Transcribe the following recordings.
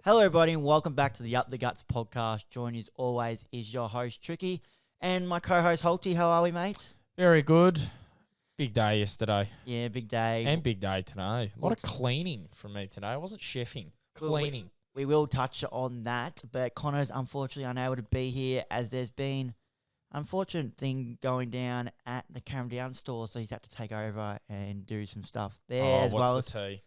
Hello, everybody, and welcome back to the Up the Guts podcast. Joining as always is your host, Tricky, and my co-host, Holty. How are we, mate? Very good. Big day yesterday. Yeah, big day. And big day today. A lot of cleaning from me today. I wasn't chefing. Cleaning. We will touch on that, but Connor's unfortunately unable to be here as there's been unfortunate thing going down at the Down store, so he's had to take over and do some stuff there as well. What's the tea?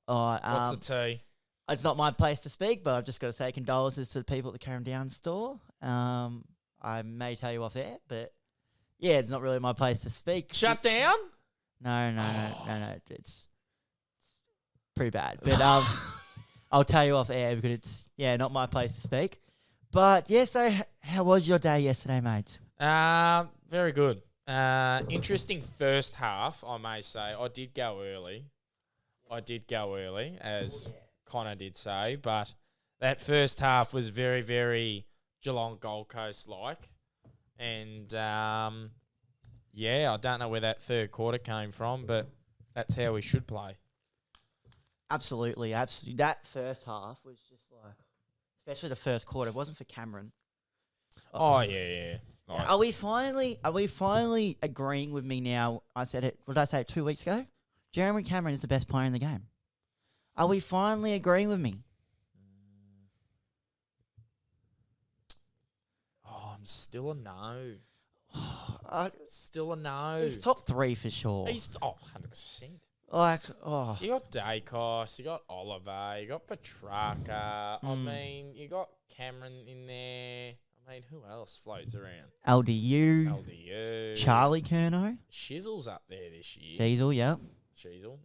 What's the tea? It's not my place to speak, but I've just got to say condolences to the people at the Down store. I may tell you off air, but yeah, it's not really my place to speak. Shut down? No. It's pretty bad, but I'll tell you off air because it's not my place to speak. But yeah, so how was your day yesterday, mate? Very good. Interesting first half, I may say. I did go early, as Connor did say, but that first half was very, very Geelong Gold Coast like. And I don't know where that third quarter came from, but that's how we should play. Absolutely. That first half was just like, especially the first quarter, it wasn't for Cameron. Oh yeah. Right. Are we finally agreeing with me now? I said it. What did I say 2 weeks ago? Jeremy Cameron is the best player in the game. Are we finally agreeing with me? Oh, I'm still a no. Still a no. He's top three for sure. He's 100%. You You got Dacos, you got Oliver, you got Petrarca. I mean, you got Cameron in there. I mean, who else floats around? LDU. Charlie Curnow. Shizzle's up there this year. Diesel, yep. Shizzle.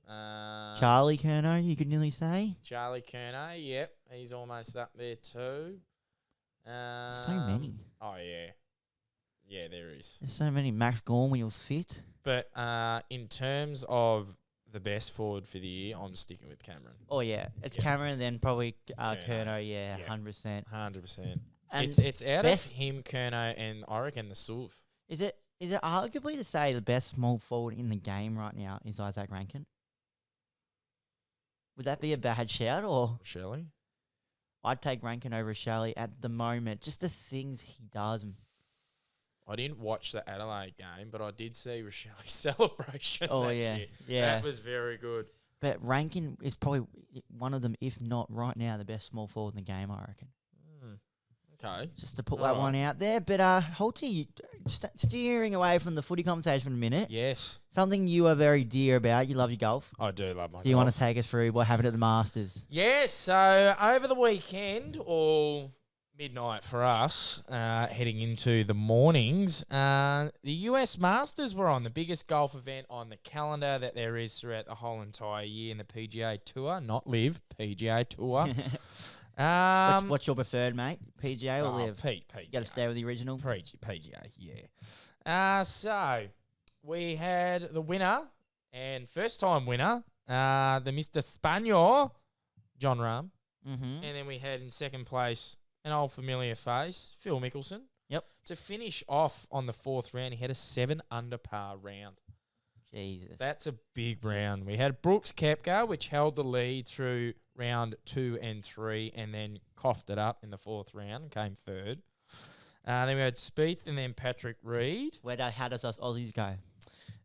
Charlie Curnow, you could nearly say. Charlie Curnow, yep. He's almost up there too. So many. Oh, yeah. Yeah, there is. There's so many. Max Gornwheel's fit. But in terms of the best forward for the year, I'm sticking with Cameron. Oh, yeah. It's Cameron, then probably Curnow, 100%. 100%. And it's out of him, Curnow, and I reckon the Suv. Is it arguably to say the best small forward in the game right now is Isaac Rankin? Would that be a bad shout, or Shelley? I'd take Rankin over Shelley at the moment. Just the things he does. I didn't watch the Adelaide game, but I did see Rochelle's celebration. Oh, That's yeah. it. Yeah. That was very good. But Rankin is probably one of them, if not right now, the best small forward in the game, I reckon. Okay. Just to put that one out there. But Holty, steering away from the footy conversation for a minute. Yes. Something you are very dear about. You love your golf. I do love my golf. Do you want to take us through what happened at the Masters? Yes. So over the weekend, or midnight for us, heading into the mornings, the US Masters were on, the biggest golf event on the calendar that there is throughout the whole entire year in the PGA Tour, not LIV, PGA Tour. What's your preferred, mate? PGA or LIV? PGA. You got to stay with the original? PGA, yeah. So we had the winner and first-time winner, the Mr. Spaniel, John Rahm. Mm-hmm. And then we had in second place an old familiar face, Phil Mickelson. Yep. To finish off on the fourth round, he had a 7 under par round. Jesus. That's a big round. We had Brooks Koepka, which held the lead through round 2 and 3 and then coughed it up in the fourth round and came third. Then we had Spieth and then Patrick Reed. How does us Aussies go?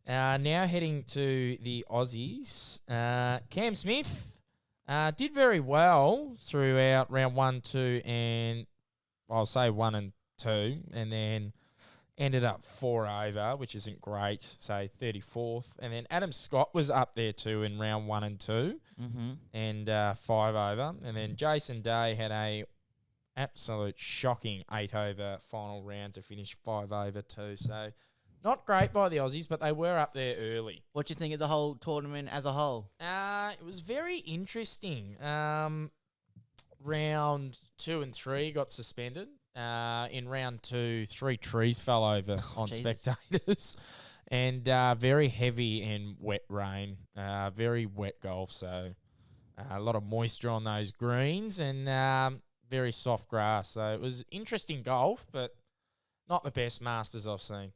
Now heading to the Aussies. Cam Smith did very well throughout round 1, 2, and I'll say 1 and 2, and then ended up 4 over, which isn't great, say 34th. And then Adam Scott was up there too in round 1 and 2, and 5 over. And then Jason Day had a absolute shocking 8 over final round to finish 5 over too. So not great by the Aussies, but they were up there early. What do you think of the whole tournament as a whole? It was very interesting. Round 2 and 3 got suspended. In round 2, 3 trees fell over on spectators, and very heavy and wet rain, very wet golf. So a lot of moisture on those greens and very soft grass. So it was interesting golf, but not the best Masters I've seen.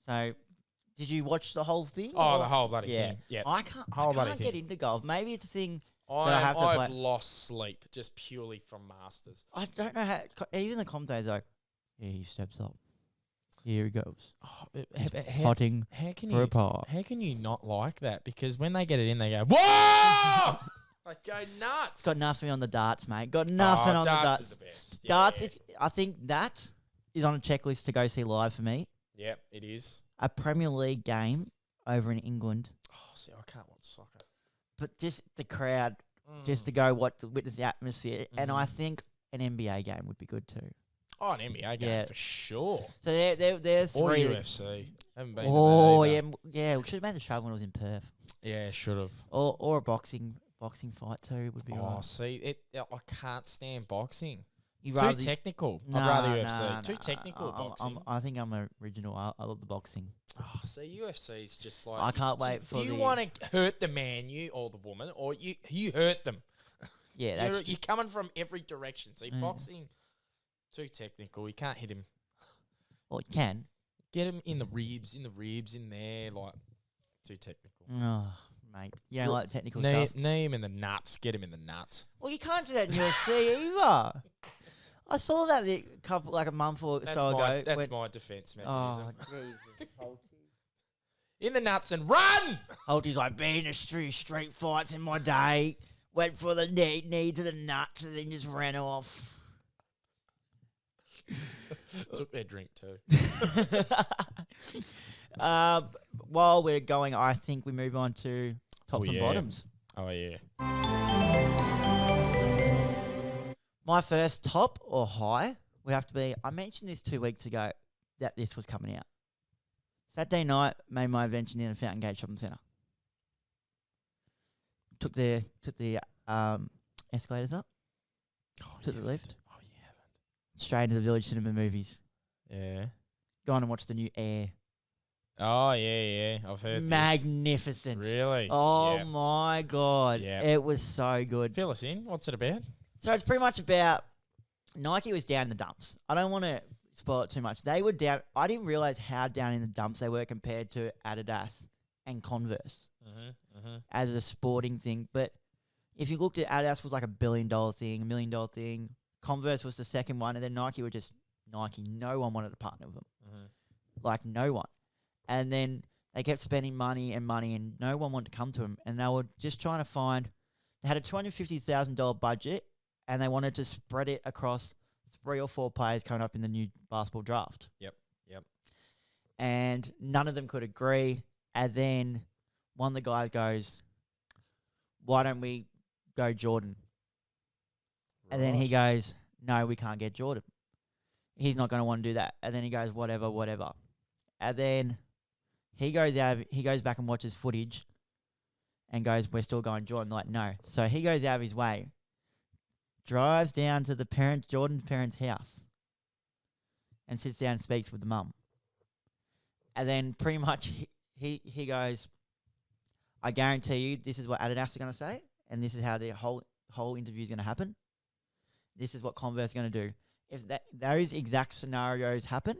So did you watch the whole thing? Oh, the whole bloody thing. Yeah. I can't get into golf. Maybe it's a thing. I have to I've play. lost sleep just purely from Masters. I don't know how. Even the commentators are like, yeah, he steps up. Here he goes. Oh, He's how, potting can for a you par. how can you not like that? Because when they get it in, they go, whoa! I go nuts. Got nothing on the darts, mate. Got nothing on the darts. Darts is the best. Darts Yeah. is. I think that is on a checklist to go see live for me. Yeah, it is. A Premier League game over in England, Oh, see, I can't watch soccer. but just the crowd, just to go witness the atmosphere, and I think an NBA game would be good too. Oh, an NBA game Yeah. for sure. So there's Or three. UFC. Haven't been Oh to that yeah, either. yeah. We should have made the travel when I was in Perth, Yeah, should have. or a boxing fight too would be Oh, alright. see, I can't stand boxing. You Too technical. I'd rather UFC. Too nah, technical boxing. I think I'm original. I love the boxing. Oh, see, UFC is just like I can't wait if for you the- want to hurt the man, or the woman, or you hurt them. Yeah, that's You're coming from every direction. See, Yeah. boxing too technical. You can't hit him. well, you can. Get him in the ribs, in there, like too technical. Oh, mate, you don't like technical Knee, stuff. knee him in the nuts. Get him in the nuts. Well, you can't do that in UFC either. I saw that a month or That's so my ago. that's my defense mechanism. Oh, Jesus, Holty. In the nuts and run. Holty's like, been to street fights in my day. Went for the knee to the nuts, and then just ran off. Took their drink too. While we're going, I think we move on to tops and yeah. bottoms. Oh yeah. My first top or high would have to be, I mentioned this 2 weeks ago that this was coming out. Saturday night, made my invention in a Fountain Gate Shopping Centre. Took the escalators up, Oh, took the lift, Oh, you haven't. straight into the Village Cinema movies. Yeah. Gone and watched the new Air. Oh yeah. I've heard. Magnificent. This. Really. Oh Yeah. my God. Yeah. It was so good. Fill us in. What's it about? So it's pretty much about Nike was down in the dumps. I don't want to spoil it too much. They were down. I didn't realize how down in the dumps they were compared to Adidas and Converse as a sporting thing. But if you looked at Adidas was like $1 billion thing, $1 million thing. Converse was the second one, and then Nike were just Nike. No one wanted to partner with them. Like no one. And then they kept spending money, and no one wanted to come to them. And they were just trying to find. They had a $250,000 budget, and they wanted to spread it across 3 or 4 players coming up in the new basketball draft. Yep. And none of them could agree. And then one of the guys goes, "Why don't we go Jordan?" And then he goes, "No, we can't get Jordan. He's not going to want to do that." And then he goes, whatever. And then he goes back and watches footage and goes, "We're still going Jordan." Like, no. So he goes out of his way, drives down to Jordan's parents' house and sits down and speaks with the mum. And then pretty much he goes, "I guarantee you this is what Adidas are going to say, and this is how the whole interview is going to happen. This is what Converse are going to do. If those exact scenarios happen,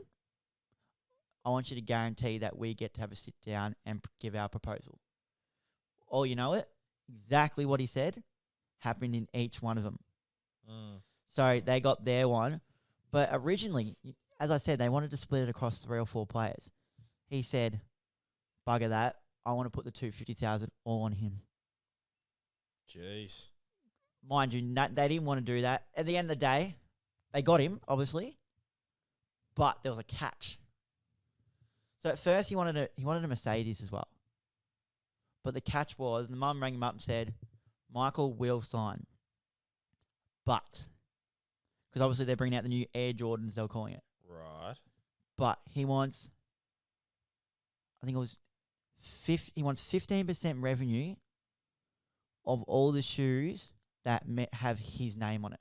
I want you to guarantee that we get to have a sit down and give our proposal." Oh, you know it? Exactly what he said happened in each one of them. So they got their one. But originally, as I said, they wanted to split it across 3 or 4 players. He said, "Bugger that. I want to put the $250,000 all on him." Jeez. Mind you, they didn't want to do that. At the end of the day, they got him, obviously. But there was a catch. So at first he wanted a Mercedes as well. But the catch was, the mum rang him up and said, "Michael will sign. But," because obviously they're bringing out the new Air Jordans, they were calling it. Right. But he wants, I think it was, he wants 15% revenue of all the shoes that have his name on it.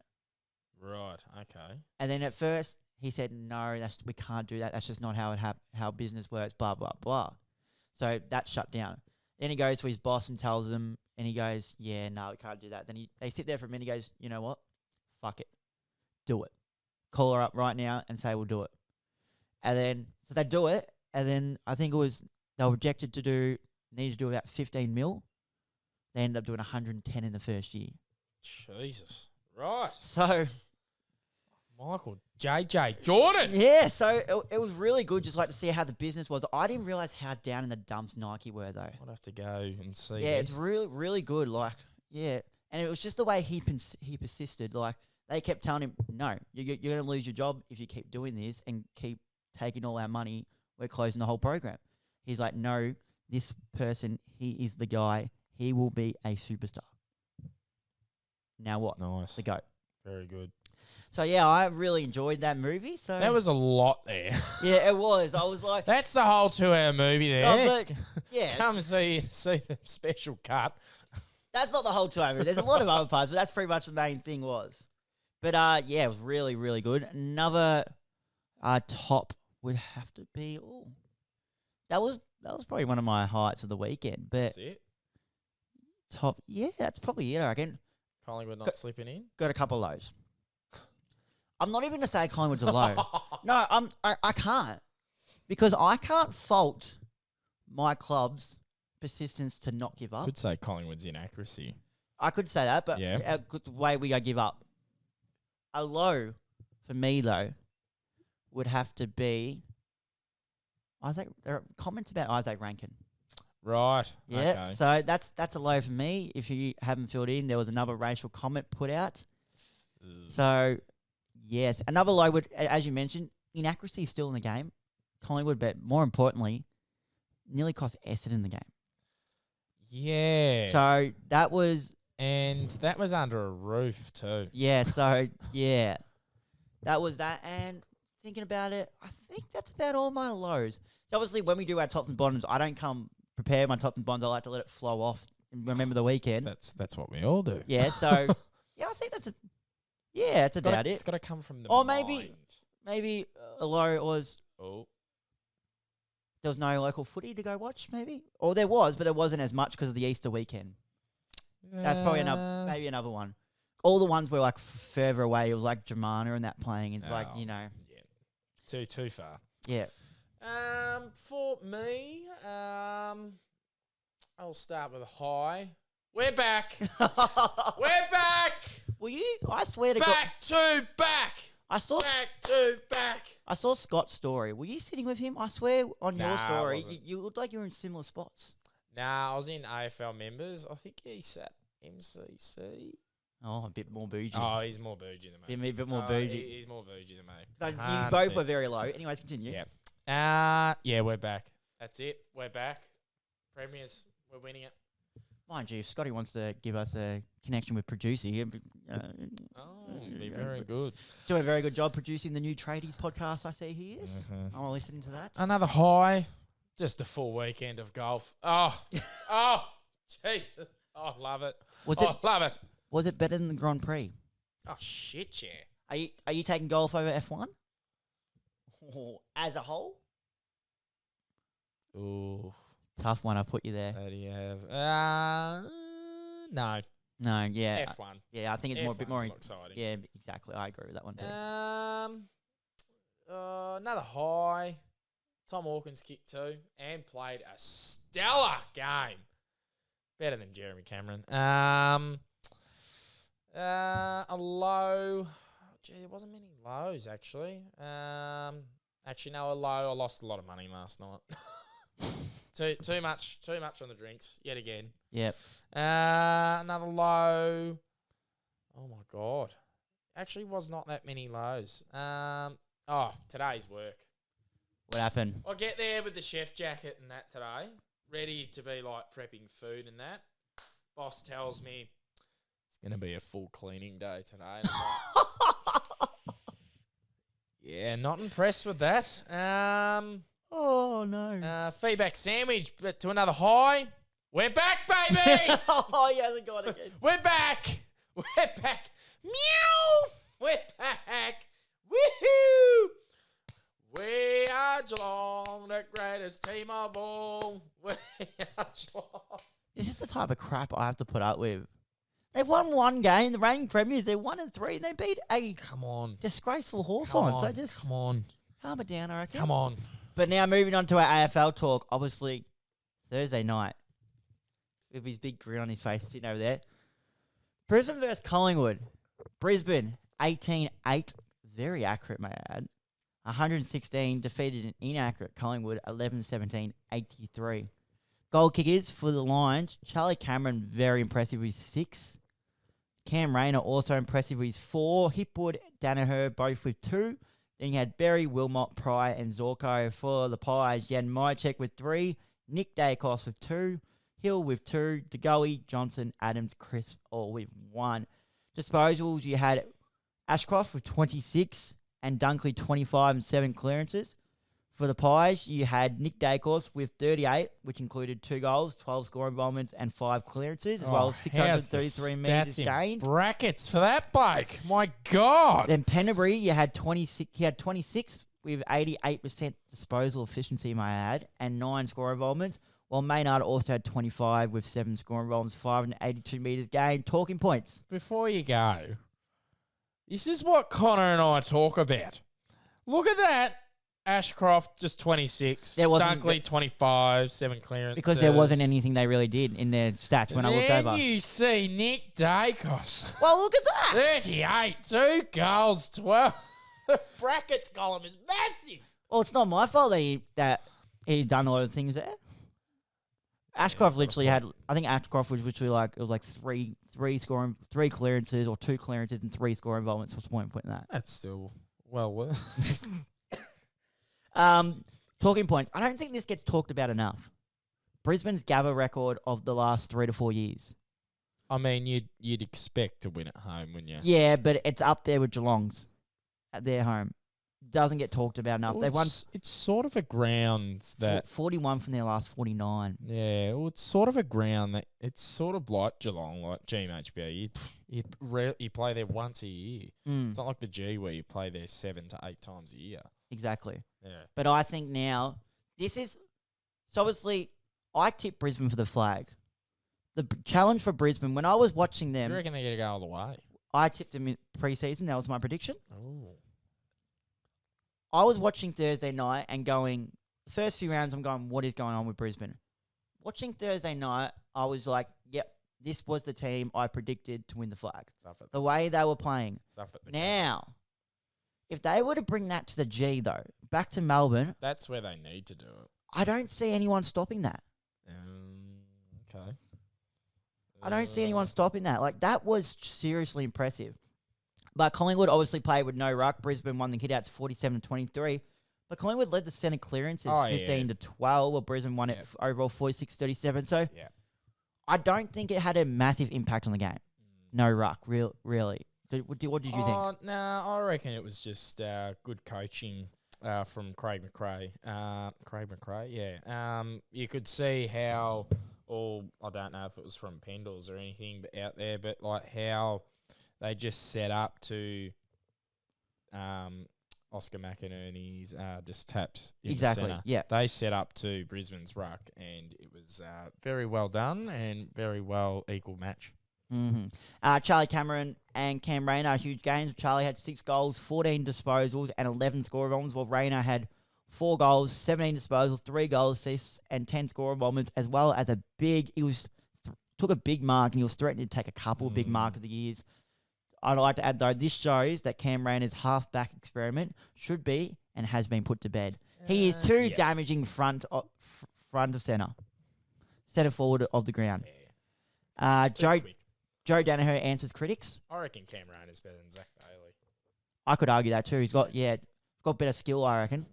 Right. Okay. And then at first he said, "No, we can't do that. That's just not how business works." Blah blah blah. So that shut down. Then he goes to his boss and tells him, and he goes, "Yeah, no, we can't do that." Then they sit there for a minute. He goes, "You know what? Fuck it, do it. Call her up right now and say we'll do it." And then so they do it, and then I think it was they were rejected needed to do about 15 mil They ended up doing 110 in the first year. Jesus. Right. So Michael JJ Jordan. yeah, so it was really good just like to see how the business was. I didn't realize how down in the dumps Nike were though. I'd have to go and see. Yeah, this. it's really, really good. Like, yeah. And it was just the way he persisted. Like, they kept telling him, no, you're going to lose your job if you keep doing this and keep taking all our money. We're closing the whole program. He's like, no, this person, he is the guy. He will be a superstar. Now what? Nice. The GOAT. Very good. So, yeah, I really enjoyed that movie. So That was a lot there. yeah, it was. I was like... That's the whole 2-hour movie there. Oh, but, yeah. Come see the special cut. That's not the whole 2 hour movie. There's a lot of other parts, but that's pretty much the main thing was. But, yeah, it was really, really good. Another top would have to be... Ooh, that was probably one of my highlights of the weekend. But That's it. top... Yeah, that's probably it, I reckon. Collingwood not slipping in. Got a couple of lows. I'm not even going to say Collingwood's a low. No, I can't. Because I can't fault my club's persistence to not give up. Could say Collingwood's inaccuracy. I could say that, but Yeah. the way we give up. A low for me, though, would have to be Isaac. There are comments about Isaac Rankin. Right. Yeah, Okay. so that's a low for me. If you haven't filled in, there was another racial comment put out. So, yes, another low would, as you mentioned, inaccuracy is still in the game. Collingwood, but more importantly, nearly cost Essendon the game. Yeah. So that was... And that was under a roof too. Yeah, so, yeah. That was that. And thinking about it, I think that's about all my lows. So obviously, when we do our tops and bottoms, I don't come prepared my tops and bottoms. I like to let it flow off and remember the weekend. That's what we all do. Yeah, so, yeah, I think that's about it. It's got to come from the Or mind. maybe a low was Oh. there was no local footy to go watch, maybe? Or there was, but it wasn't as much because of the Easter weekend. That's probably maybe another one. All the ones were like further away. It was like Germana and that playing. It's like, you know. Yeah. Too far. Yeah. For me, I'll start with a high. We're back. We're back. Well, I swear to God. Back. I saw Back to back. I saw Scott's story. Were you sitting with him? I swear on Nah, your I story, wasn't. you looked like you were in similar spots. Nah, I was in AFL members. I think he sat MCC. Oh, a bit more bougie. Oh, he's more bougie than me. a bit more bougie. He's more bougie than me. So you 100%. both were very low. Anyways, continue. Yeah. Yeah, we're back. That's it. We're back. Premiers. We're winning it. Mind you, if Scotty wants to give us a connection with producer here. Be very good. Doing a very good job producing the new Tradies podcast I see he is. I want to listen to that. Another high. Just a full weekend of golf. Oh, Jesus. I love it. Love it. Was it better than the Grand Prix? Oh, shit, yeah. Are you taking golf over F1? As a whole? Ooh. Tough one, I put you there. How do you have? No. No, yeah. F1. Yeah, I think it's a bit more exciting. Yeah, exactly. I agree with that one too. Another high. Tom Hawkins kicked 2 and played a stellar game. Better than Jeremy Cameron. A low. Gee, there wasn't many lows actually. Actually, no, a low. I lost a lot of money last night. Too much on the drinks yet again. Yep. Another low. Oh my God. Actually, was not that many lows. Today's work. What happened? I'll get there with the chef jacket and that today, ready to be like prepping food and that. Boss tells me it's going to be a full cleaning day today. And I'm like, yeah, not impressed with that. Oh, no. Feedback sandwich, but to another high. We're back, baby! Oh, he hasn't got it again. We're back! We're back! Meow! We're back! Woohoo! We are Geelong, the greatest team of all. We are Geelong. This is the type of crap I have to put up with. They've won one game, the reigning premiers. They're 1-3, and they beat a Come on. disgraceful Hawthorn. So just Come on. calm it down, I reckon. Come on. But now moving on to our AFL talk, obviously Thursday night. with his big grin on his face sitting over there. Brisbane versus Collingwood. Brisbane, 18-8. Very accurate, may I add. 116 defeated an inaccurate Collingwood, 11-17, 83. Goal kickers for the Lions. Charlie Cameron, very impressive with 6. Cam Rayner, also impressive with 4. Hipwood, Danaher, both with 2. Then you had Berry, Wilmot, Pry, and Zorko for the Pies. You had Mychek with 3. Nick Dacos with 2. Hill with 2. DeGoey, Johnson, Adams, Chris, all with 1. Disposals, you had Ashcroft with 26 and Dunkley 25 and 7 clearances. For the Pies, you had Nick Dacos with 38, which included 2 goals, 12 scoring involvements, and 5 clearances, as well as 633 metres gained. Brackets for that bloke. My God. Then Penderbury, you had 26. He had 26 with 88% disposal efficiency, may I add, and 9 scoring involvements. While Maynard also had 25 with 7 scoring involvements, 582 metres gained. Talking points. Before you go, this is what Connor and I talk about. Look at that. Ashcroft, just 26. Dunkley, 25, 7 clearances. Because there wasn't anything they really did in their stats when I looked over. Then you see Nick Dacos. Well, look at that. 38, 2 goals, 12. The brackets column is massive. Well, it's not my fault that he done a lot of things there. Ashcroft literally had, I think Ashcroft was literally like, it was like three clearances or 2 clearances and 3 scoring involvements. What's the point in putting that? That's still well worth. Talking points. I don't think this gets talked about enough. Brisbane's Gabba record of the last 3 to 4 years. I mean, you'd expect to win at home, wouldn't you? Yeah, but it's up there with Geelong's at their home. Doesn't get talked about enough. Well, They've won. It's sort of a ground that 41 from their last 49. Yeah, well, it's sort of a ground that it's sort of like Geelong, like GMHBA. You play there once a year. It's not like the G where you play there 7 to 8 times a year. Exactly. Yeah. But I think now this is so obviously I tipped Brisbane for the flag. The challenge for Brisbane when I was watching them, You reckon they're going to go all the way? I tipped them in pre-season. That was my prediction. Oh. I was watching Thursday night and going, first few rounds, I'm going, what is going on with Brisbane? Watching Thursday night, I was like, yep, this was the team I predicted to win the flag. The way they were playing. Now, if they were to bring that to the G, though, back to Melbourne. That's where they need to do it. I don't see anyone stopping that. Okay. I don't see anyone stopping that. Like, that was seriously impressive. But Collingwood obviously played with no ruck. Brisbane won the hit-outs 47-23. But Collingwood led the centre clearances 15-12, while Brisbane won it overall 46-37. So I don't think it had a massive impact on the game. No ruck, really. What did you think? No, I reckon it was just good coaching from Craig McRae. You could see how, I don't know if it was from Pendles or anything but out there, but like how they just set up to Oscar McInerney's just taps in the centre. Yeah. They set up to Brisbane's ruck, and it was very well done and very well equal match. Mm-hmm. Charlie Cameron and Cam Rayner are huge gains. Charlie had 6 goals, 14 disposals, and 11 score involvements, while Rayner had 4 goals, 17 disposals, 3 goals, assists, and 10 score involvements, as well as took a big mark, and he was threatening to take a couple of big mark of the years. I'd like to add, though, this shows that Cam Rayner's half-back experiment should be and has been put to bed. He is too damaging front of centre forward of the ground. Joe Danaher answers critics. I reckon Cam Rayner's better than Zach Bailey. I could argue that too. He's got better skill, I reckon.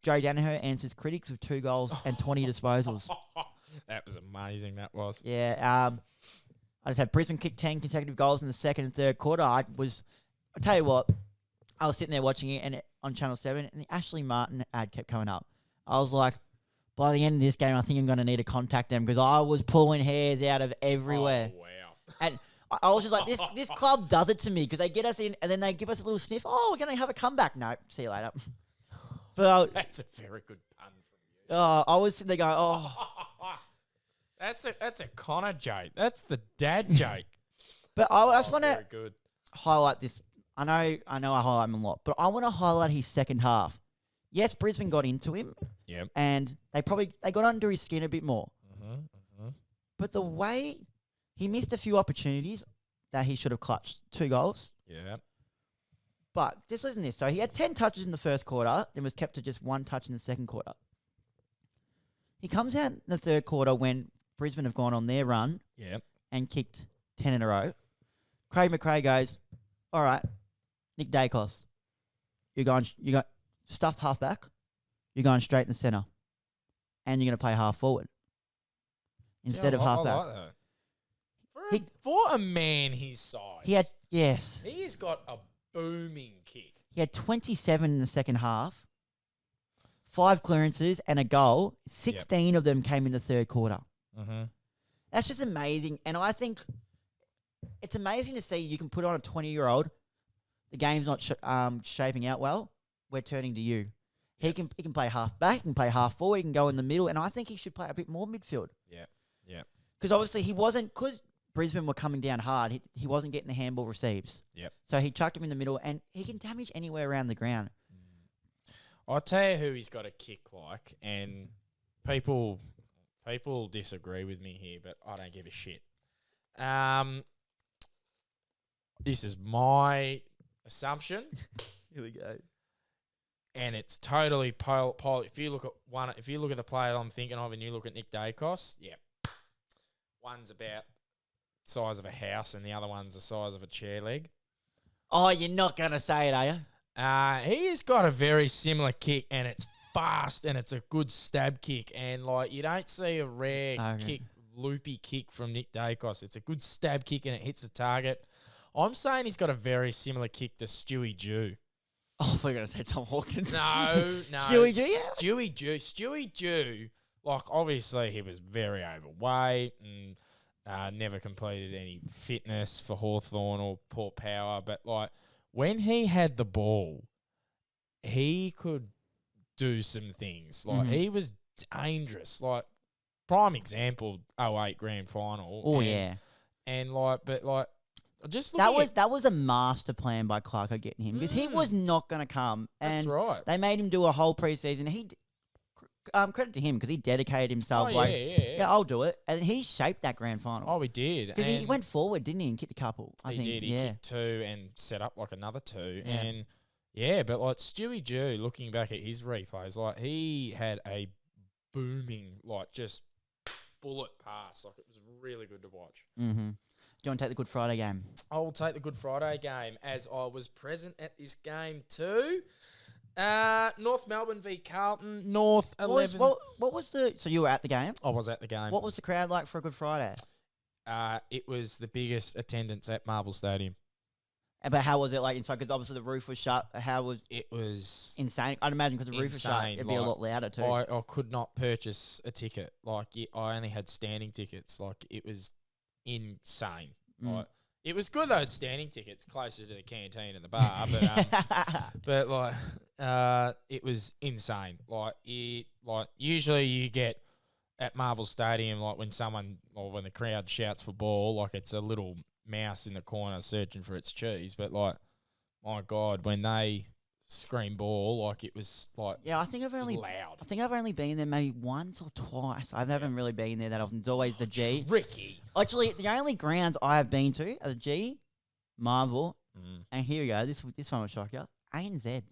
Joe Danaher answers critics with 2 goals and 20 disposals. That was amazing, that was. Yeah. I just had Brisbane kick 10 consecutive goals in the second and third quarter. I'll tell you what, I was sitting there watching it on Channel 7, and the Ashley Martin ad kept coming up. I was like, by the end of this game, I think I'm going to need to contact them because I was pulling hairs out of everywhere. Oh, wow. And I was just like, this club does it to me because they get us in and then they give us a little sniff. Oh, we're going to have a comeback. No, see you later. But that's a very good pun from you. I was sitting there going, That's a Connor joke. That's the dad joke. But I just want to highlight this. I know I highlight him a lot, but I want to highlight his second half. Yes, Brisbane got into him. Yep. And they got under his skin a bit more. But the way he missed a few opportunities that he should have clutched 2 goals. Yeah. But just listen to this. So he had 10 touches in the first quarter, then was kept to just 1 touch in the second quarter. He comes out in the third quarter when Brisbane have gone on their run and kicked 10 in a row. Craig McRae goes, all right, Nick Dacos, you got stuffed halfback, you're going straight in the centre, and you're going to play half forward instead of halfback. I like that. For a man his size, he's got a booming kick. He had 27 in the second half, 5 clearances and a goal. 16 of them came in the third quarter. Mm-hmm. That's just amazing. And I think it's amazing to see you can put on a 20-year-old. The game's not shaping out well. We're turning to you. He can play half back, he can play half forward, he can go in the middle, and I think he should play a bit more midfield. Yeah. Because obviously because Brisbane were coming down hard, he wasn't getting the handball receives. Yep. So he chucked him in the middle, and he can damage anywhere around the ground. I'll tell you who he's got a kick like, and people disagree with me here, but I don't give a shit. This is my assumption. Here we go. And it's totally if you look at the player I'm thinking of, and you look at Nick Dacos, one's about size of a house, and the other one's the size of a chair leg. Oh, you're not gonna say it, are you? He has got a very similar kick, and it's fast, and it's a good stab kick, and you don't see a rare loopy kick from Nick Dacos. It's a good stab kick, and it hits the target. I'm saying he's got a very similar kick to Stewie Jew. Oh, I thought you were going to say Tom Hawkins. No. Stewie Jew, Stewie Jew, obviously he was very overweight and never completed any fitness for Hawthorn or Port Power. But, when he had the ball, he could do some things. He was dangerous. Prime example, 08 grand final. Oh, yeah. And, just that was a master plan by Clarko getting him, because he was not going to come. And that's right. They made him do a whole preseason. He credit to him, because he dedicated himself. Yeah, I'll do it, and he shaped that grand final. Oh, he did. Because he went forward, didn't he, and kicked a couple. I think. He kicked 2 and set up another 2, Yeah. and but Stewie Jew, looking back at his replays, he had a booming just bullet pass. It was really good to watch. Mm-hmm. Do you want to take the Good Friday game? I will take the Good Friday game, as I was present at this game too. North Melbourne v Carlton. North 11. What was so you were at the game? I was at the game. What was the crowd like for a Good Friday? It was the biggest attendance at Marvel Stadium. But how was it inside? Because obviously the roof was shut. It was insane. I'd imagine because the roof was shut, it'd be a lot louder too. I could not purchase a ticket. I only had standing tickets. It was insane. It was good though. It's standing tickets closer to the canteen and the bar, but it was insane. Usually you get at Marvel Stadium when when the crowd shouts for ball, it's a little mouse in the corner searching for its cheese. But my God, when they scream ball, it was yeah. I think I've only loud. I think I've only been there maybe once or twice. I haven't really been there that often. It's always the G. Tricky. Actually, the only grounds I have been to are the G, Marvel, and here we go. This one will shock you. ANZ.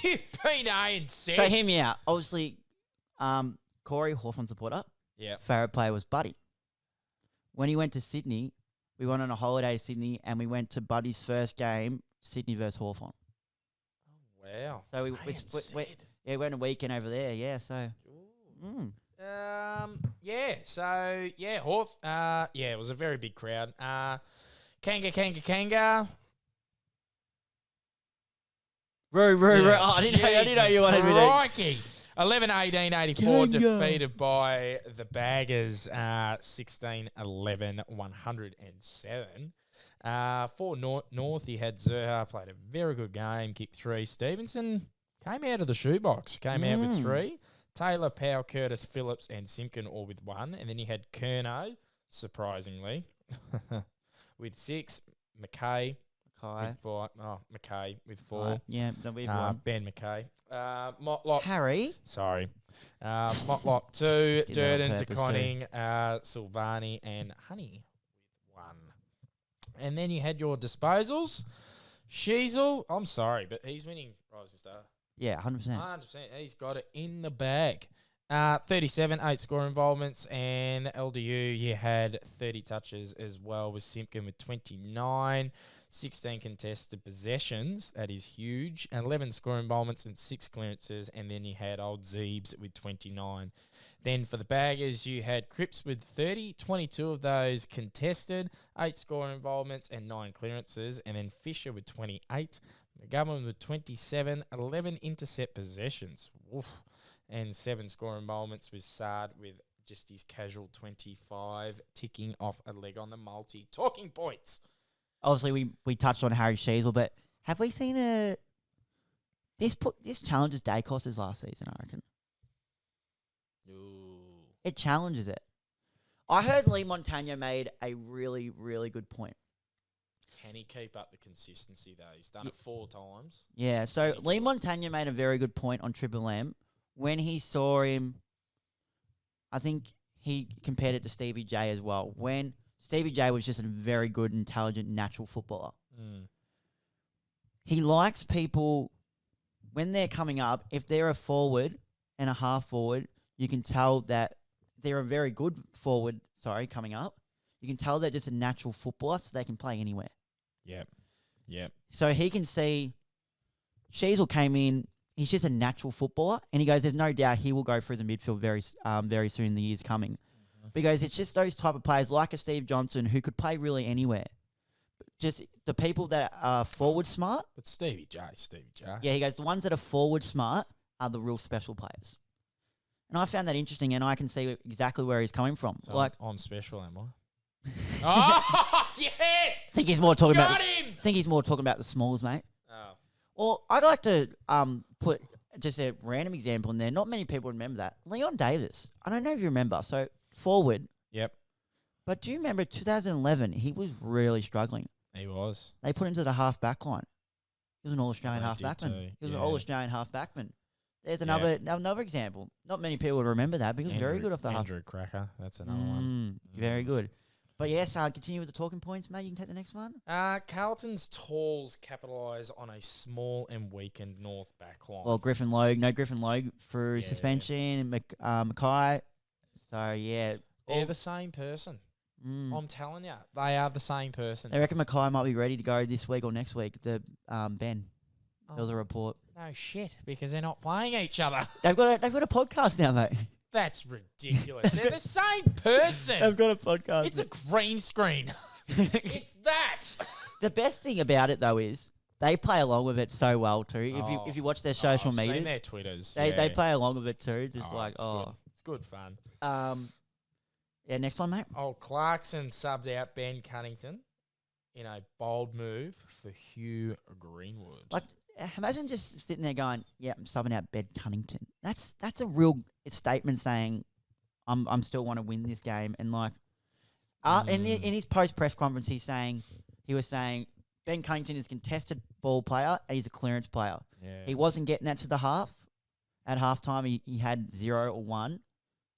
You've been ANZ. So hear me out. Obviously, Corey, Hawthorn supporter. Yeah. Favourite player was Buddy. When he went to Sydney, we went on a holiday to Sydney, and we went to Buddy's first game, Sydney versus Hawthorn. Wow. So we went a weekend over there. Yeah. So. Hawth. It was a very big crowd. Kanga. Roo. Oh, I didn't know you wanted me to. Crikey. 11-18-84 defeated by the Baggers. 16-11, 107. For North, he had Zerha, played a very good game, kicked 3. Stevenson came out of the shoebox, came out with 3. Taylor, Powell, Curtis, Phillips, and Simpkin all with 1. And then he had Curnow, surprisingly, with 6. McKay, Mackay. with 4. Oh, McKay with 4. Right, yeah, we've won. Ben McKay. Motlock. Harry. Sorry. Motlock 2. Did that on Durden, purpose DeConning, Silvani, and Honey with 1. And then you had your disposals. Sheasel. I'm sorry, but he's winning Rising Star. Yeah, 100%. 100%. He's got it in the bag. 37, 8 score involvements, and LDU, you had 30 touches as well with Simpkin with 29, 16 contested possessions. That is huge. 11 score involvements and 6 clearances, and then you had old Zeebs with 29. Then for the baggers, you had Cripps with 30, 22 of those contested, 8 score involvements and 9 clearances, and then Fisher with 28, McGovern with 27, 11 intercept possessions. Woof. And 7 score involvements with Sard with just his casual 25, ticking off a leg on the multi. Talking points. Obviously, we touched on Harry Sheasel, but have we seen this challenges Dacos's last season, I reckon. Ooh. It challenges it. I heard Lee Montagna made a really, really good point. Can he keep up the consistency, though? He's done it 4 times. Yeah, so Lee Montagna made a very good point on Triple M. When he saw him, I think he compared it to Stevie J as well. When Stevie J was just a very good, intelligent, natural footballer. Mm. He likes people, when they're coming up, if they're a forward and a half forward, you can tell that they're a very good forward, coming up. You can tell they're just a natural footballer, so they can play anywhere. Yep. So he can see, Sheasel came in, he's just a natural footballer, and he goes, there's no doubt he will go through the midfield very soon in the years coming. Mm-hmm. Because it's just those type of players like a Steve Johnson who could play really anywhere. Just the people that are forward smart. But Stevie J. Yeah, he goes, the ones that are forward smart are the real special players. And I found that interesting, and I can see exactly where he's coming from. So like, I'm special, am I? Oh, yes! I think he's more talking Got about. him! I think he's more talking about the smalls, mate. Oh. Or I'd like to put just a random example in there. Not many people remember that. Leon Davis. I don't know if you remember. So forward. Yep. But do you remember 2011? He was really struggling. He was. They put him to the half back line. He was an All-Australian They half did backman. too, He was an yeah. All-Australian half backman. There's another example. Not many people would remember that because very good off the half. Andrew Cracker. That's another one. Very good. But yes, continue with the talking points, mate. You can take the next one. Carlton's Talls capitalise on a small and weakened North back line. Well, Griffin Logue for suspension. Mackay. So, yeah. They're the same person. I'm telling you. They are the same person. They reckon Mackay might be ready to go this week or next week. Ben. There was a report. No shit, because they're not playing each other. They've got a podcast now, mate. That's ridiculous. They're the same person. They've got a podcast. It's a green screen. It's that. The best thing about it though is they play along with it so well too. If you watch their social I've medias, seen their Twitters. They play along with it too. Just it's good fun. Yeah, next one, mate. Old Clarkson subbed out Ben Cunnington in a bold move for Hugh Greenwood. Like, imagine just sitting there going, "Yeah, I'm subbing out Ben Cunnington." That's a real statement saying, "I'm still want to win this game." And like, in his post press conference, he was saying Ben Cunnington is a contested ball player and he's a clearance player. Yeah. He wasn't getting that to the half. At halftime, he had 0 or 1,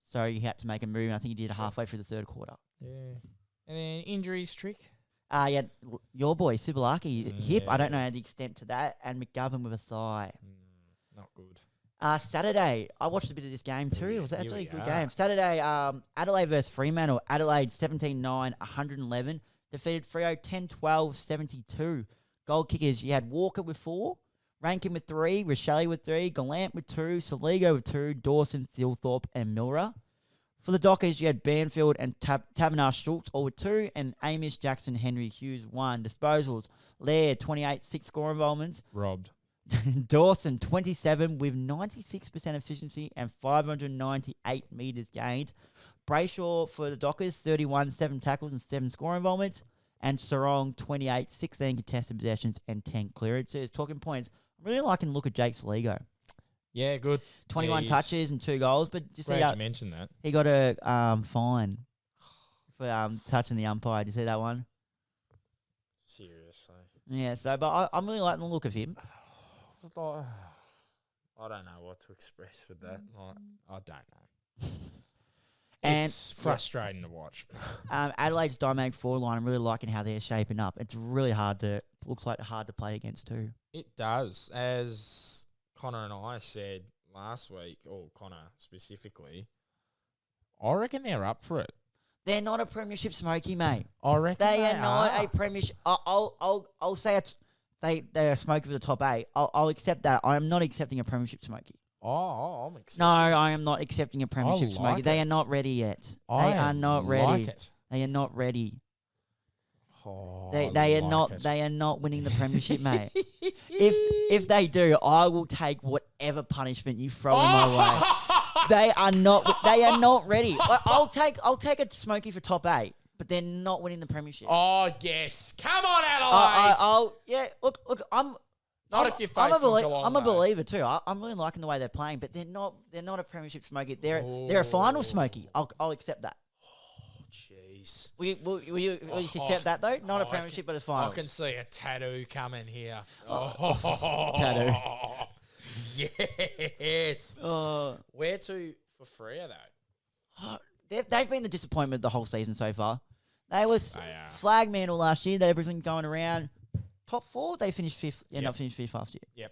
so he had to make a move. And I think he did halfway through the third quarter. Yeah. And then injuries, Trick. Yeah, your boy Subulaki hip. I don't know the extent to that, and McGovern with a thigh. Not good. Saturday, I watched a bit of this game too. It was actually a good are. game. Saturday, Adelaide versus Fremantle. Adelaide 17-9, 111. Defeated Freo 10-12, 72. Goal kickers, you had Walker with 4, Rankin with 3, Rochelle with 3, Gallant with 2, Soligo with 2, Dawson, Thilthorpe, and Milra. For the Dockers, you had Banfield and Tabernar Schultz all with 2, and Amish, Jackson, Henry, Hughes 1. Disposals, Laird 28, 6 score involvements. Robbed. Dawson 27 with 96% efficiency and 598 metres gained. Brayshaw for the Dockers 31, 7 tackles and 7 score involvements. And Sarong 28, 16 contested possessions and 10 clearances. Talking points, I'm really liking the look of Jake Soligo. Yeah, good. 21 touches and 2 goals, but just Glad you mentioned that. He got a fine for touching the umpire. Did you see that one? Seriously. Yeah, so, but I'm really liking the look of him. I don't know what to express with that. I don't know. And It's frustrating to watch. Adelaide's dynamic forward line, I'm really liking how they're shaping up. It's really hard to play against too. It does. As Connor and I said last week, or Connor specifically, I reckon they're up for it. They're not a premiership smoky, mate. I reckon They are not a premiership. I'll say it's they are smoky for the top 8. I'll accept that. I am not accepting a premiership smoky. Oh, I'm excited. No, I am not accepting a premiership like smoky. it. They are not ready yet. I They are not ready. like it. They are not ready. Oh, They are like not. it. They are not winning the premiership, mate. If they do, I will take whatever punishment you throw in my way. They are not. They are not ready. I'll take a smoky for top 8, but they're not winning the premiership. Oh yes, come on, Adelaide. Yeah. Look. If you're facing Geelong. I'm a believer too. I'm really liking the way they're playing, but they're not a premiership smoky. They're a final smoky. I'll accept that. Jeez. Will you accept that though? Not a premiership, but a final. I can see a tattoo coming here. Tattoo. Yes. Where to for Freo though? They've been the disappointment the whole season so far. They was flag mantle last year. They've been going around top 4. They finished 5th. Finished 5th last year. Yep.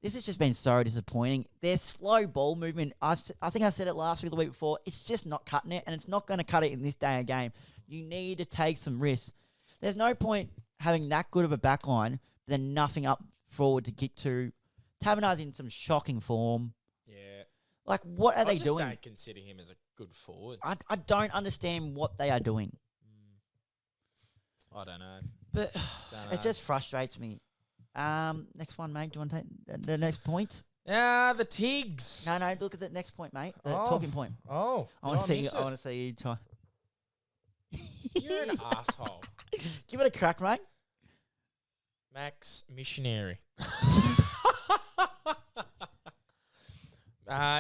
This has just been so disappointing. Their slow ball movement, I think I said it last week or the week before, it's just not cutting it, and it's not going to cut it in this day of game. You need to take some risks. There's no point having that good of a back line, but then nothing up forward to kick to. Tavernar's in some shocking form. Yeah. Like, what are they doing? I don't consider him as a good forward. I don't understand what they are doing. I don't know. But it just frustrates me. Next one, mate. Do you want to take the next point? The Tigs. No. Look at the next point, mate. The talking point. Oh, I want to see you try. You're an asshole. Give it a crack, mate. Max Missionary.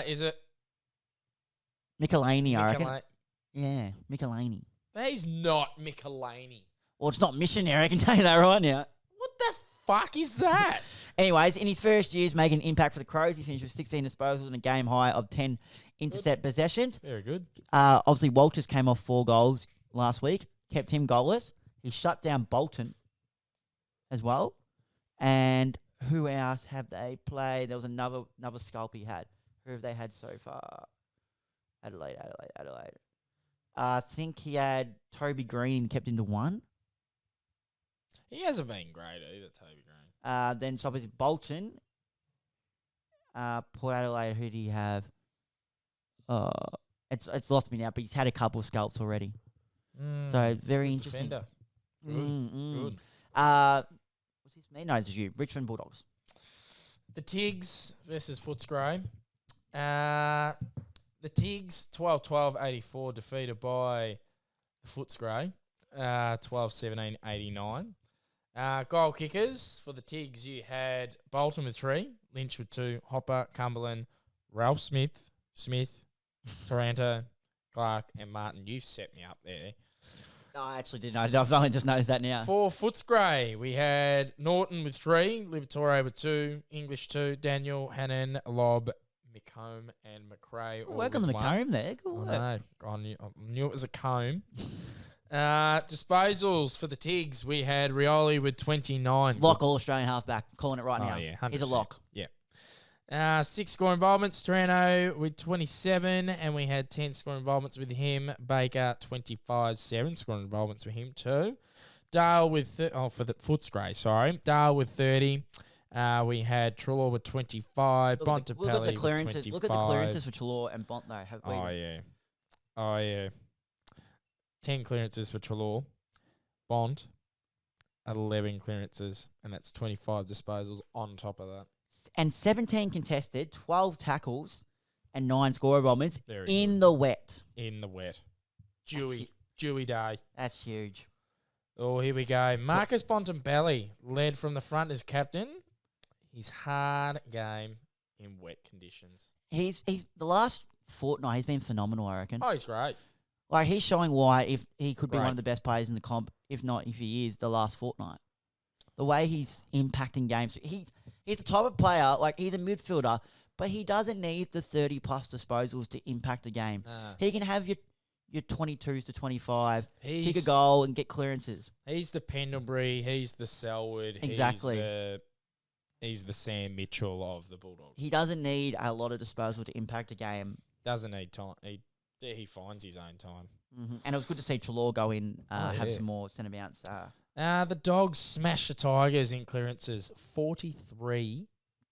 Is it Michelini, I reckon. Yeah, Michelini. He's not Michelini. Well, it's not missionary, I can tell you that right now. What the fuck is that? Anyways, in his first years making an impact for the Crows, he finished with 16 disposals and a game high of 10 intercept possessions. Very good. Obviously, Walters came off 4 goals last week, kept him goalless. He shut down Bolton as well. And who else have they played? There was another scalp he had. Who have they had so far? Adelaide. I think he had Toby Green kept into 1. He hasn't been great either, Toby Green. Then it's obviously Bolton. Port Adelaide, who do you have? It's lost me now, but he's had a couple of scalps already. So very interesting. Defender. Good. What's his name? No, it's you. Richmond Bulldogs. The Tigs versus Footscray. The Tigs 12-12-84 defeated by the Footscray 12-17-89. Goal kickers for the Tigs, you had Bolton with 3, Lynch with 2, Hopper, Cumberland, Ralph Smith, Taranto, Clark, and Martin. You've set me up there. No, I actually didn't. I've only just noticed that now. For Footscray, we had Norton with 3, Liberatore with 2, English 2, Daniel, Hannon, Lobb, McComb, and McRae. Work on the McComb there. Good work. I knew it was a comb. Disposals for the Tigs, we had Rioli with 29. Lock all Australian halfback. Calling it right now. Yeah, 100%. He's a lock. Yeah. 6 score involvements. Toronto with 27, and we had 10 score involvements with him. Baker 25, 7 score involvements with him too. Dale with for the Footscray, sorry. Dale with 30. We had Trelaw with 25. Bontempelli with 25. Look at the clearances for Trelaw and Bont though. Oh yeah. 10 clearances for Trelaw. Bont 11 clearances, and that's 25 disposals on top of that. And 17 contested, 12 tackles, and 9 score involvements in the wet. In the wet. Dewy day. That's huge. Oh, here we go. Marcus Bontempelli led from the front as captain. His hard game in wet conditions. He's the last fortnight, he's been phenomenal, I reckon. Oh, he's great. Like, he's showing why if he could be one Right. of the best players in the comp, if not if he is, the last fortnight. The way he's impacting games. He's the type of player, like, he's a midfielder, but he doesn't need the 30-plus disposals to impact a game. Nah. He can have your 22s to 25, kick a He's- goal and get clearances. He's the Pendlebury. He's the Selwood. Exactly. He's the Sam Mitchell of the Bulldogs. He doesn't need a lot of disposal to impact a game. Doesn't need time. He finds his own time. And it was good to see Trelaw go in, have yeah. some more centre bounce. The Dogs smash the Tigers in clearances, 43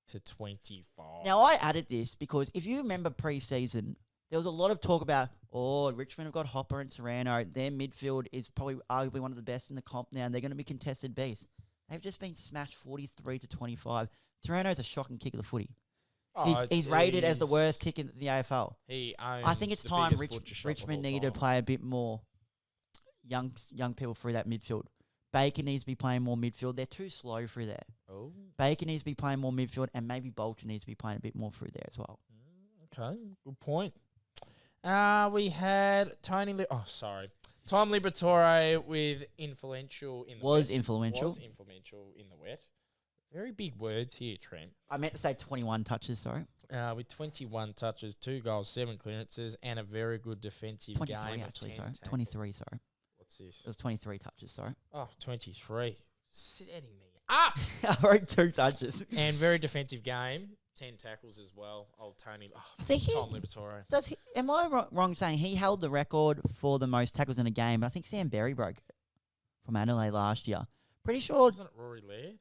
to 25. Now, I added this because if you remember pre-season, there was a lot of talk about, Richmond have got Hopper and Taranto. Their midfield is probably arguably one of the best in the comp now, and they're going to be contested beasts. They've just been smashed 43 to 25. Taranto's a shocking kick of the footy. He's rated as the worst kick in the AFL. I think it's time Richmond need to play a bit more young people through that midfield. Baker needs to be playing more midfield. They're too slow through there. Oh. Baker needs to be playing more midfield, and maybe Bolton needs to be playing a bit more through there as well. Okay, good point. We had Tom Liberatore with influential in the Was wet. influential. Was influential in the wet. Very big words here, Trent. I meant to say 21 touches, sorry. With 21 touches, 2 goals, 7 clearances, and a very good defensive 23 game. actually, of 10 sorry. tackles. 23, sorry. What's this? It was 23 touches, sorry. Oh, 23. Setting me up. I wrote 2 touches. And very defensive game. 10 tackles as well. Old Tony. I think Tom Liberatore. Am I wrong saying he held the record for the most tackles in a game? But I think Sam Berry broke it from Adelaide last year. Pretty sure. Wasn't it Rory Laird?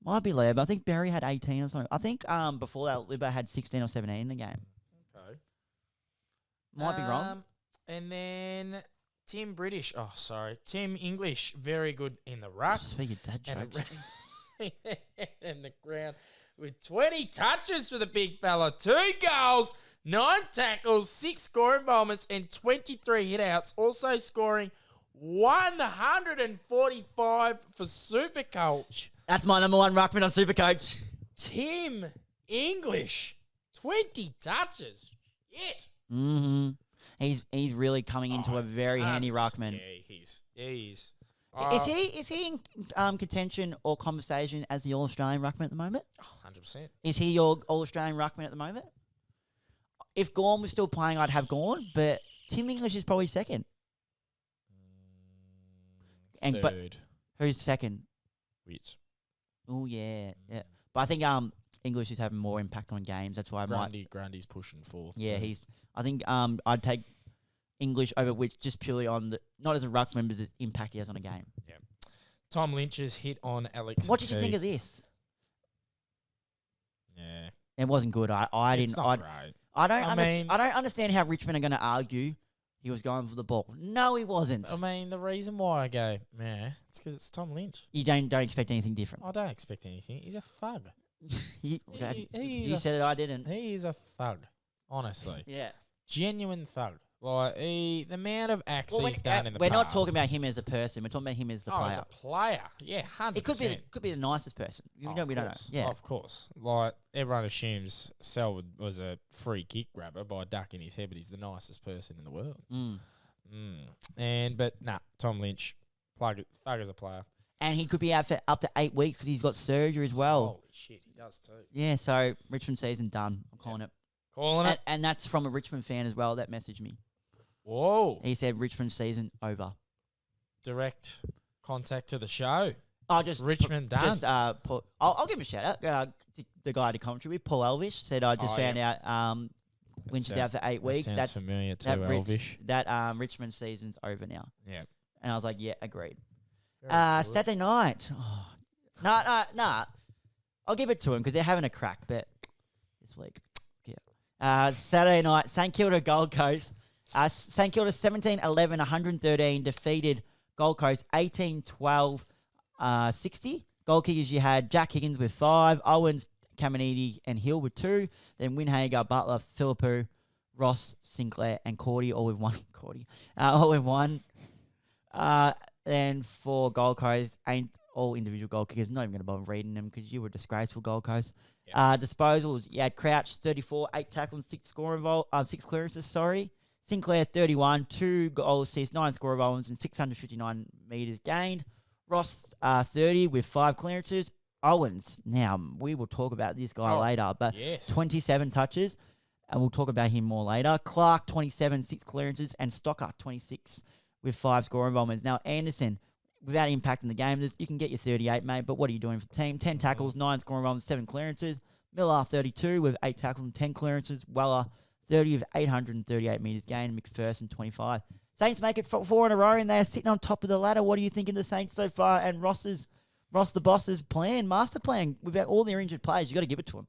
Might be Laird, but I think Berry had 18 or something. I think before that, Libba had 16 or 17 in the game. Okay. Might be wrong. And then Tim English, very good in the ruck. Speaking of dad and jokes. in the ground with 20 touches for the big fella, 2 goals, 9 tackles, 6 score involvements, and 23 hitouts. Also scoring 145 for Supercoach. That's my number 1 ruckman on Supercoach. Tim English, 20 touches. Shit. Mm-hmm. He's really coming into a very handy ruckman. Yeah, he's. Is he in contention or conversation as the All-Australian ruckman at the moment? 100%. Is he your All-Australian ruckman at the moment? If Gawn was still playing, I'd have Gawn, but Tim English is probably second. Third. Who's second? Wits. Oh yeah. But I think English is having more impact on games. That's why Grundy's pushing fourth. Yeah, too. I think I'd take English over Wits just purely on not as a ruckman, but the impact he has on a game. Yeah. Tom Lynch's hit on Alex. What did you think of this? Yeah. It wasn't good. I didn't. It's not great. I don't understand how Richmond are going to argue he was going for the ball. No, he wasn't. I mean, the reason why I go, it's because it's Tom Lynch. You don't expect anything different. I don't expect anything. He's a thug. You He said it, I didn't. He is a thug, honestly. Yeah. Genuine thug. Like, the amount of acts he's done in the we're past. not talking about him as a person. We're talking about him as the player. As a player. Yeah, 100%. It could be the nicest person. We don't know. Yeah. Of course. Like, everyone assumes Selwood was a free kick grabber by ducking his head, but he's the nicest person in the world. But Tom Lynch, thug as a player. And he could be out for up to 8 weeks because he's got surgery as well. Holy shit, he does too. Yeah, so Richmond season done. I'm calling it. Calling it. And that's from a Richmond fan as well that messaged me. Whoa. He said Richmond season over. Direct contact to the show. Oh, just Richmond done. Just I'll give him a shout out. The guy to commentary with, Paul Elvish, said I just found out Lynch is out for 8 weeks. That's familiar to Elvish. That Richmond season's over now. Yeah. And I was like, yeah, agreed. Very good. Saturday night. Nah. I'll give it to him because they're having a crack bet this week. Yeah. Saturday night, St Kilda Gold Coast. St Kilda 17-11, 113 defeated Gold Coast 18-12, 60. Goal kickers you had Jack Higgins with 5, Owens, Caminiti and Hill with 2, then Winhager, Butler, Philippou, Ross, Sinclair and Cordy all with 1. All with 1. Then for Gold Coast, ain't all individual goal kickers. Not even going to bother reading them because you were disgraceful, Gold Coast. Yep. Disposals, you had Crouch 34, 8 tackles, 6 clearances. Sinclair, 31, 2 goal assists, 9 score goals, and 659 metres gained. Ross, 30 with 5 clearances. Owens, now we will talk about this guy later, but yes. 27 touches, and we'll talk about him more later. Clark, 27, 6 clearances, and Stocker, 26 with 5 score involvements. Now, Anderson, without impacting the game, you can get your 38, mate, but what are you doing for the team? 10 tackles, 9 score involvements, 7 clearances. Miller, 32 with 8 tackles and 10 clearances. Weller, 30 with 838 metres gained. McPherson, 25. Saints make it 4 in a row, and they're sitting on top of the ladder. What are you thinking of the Saints so far? And Ross the boss's master plan, without all their injured players, you got to give it to him.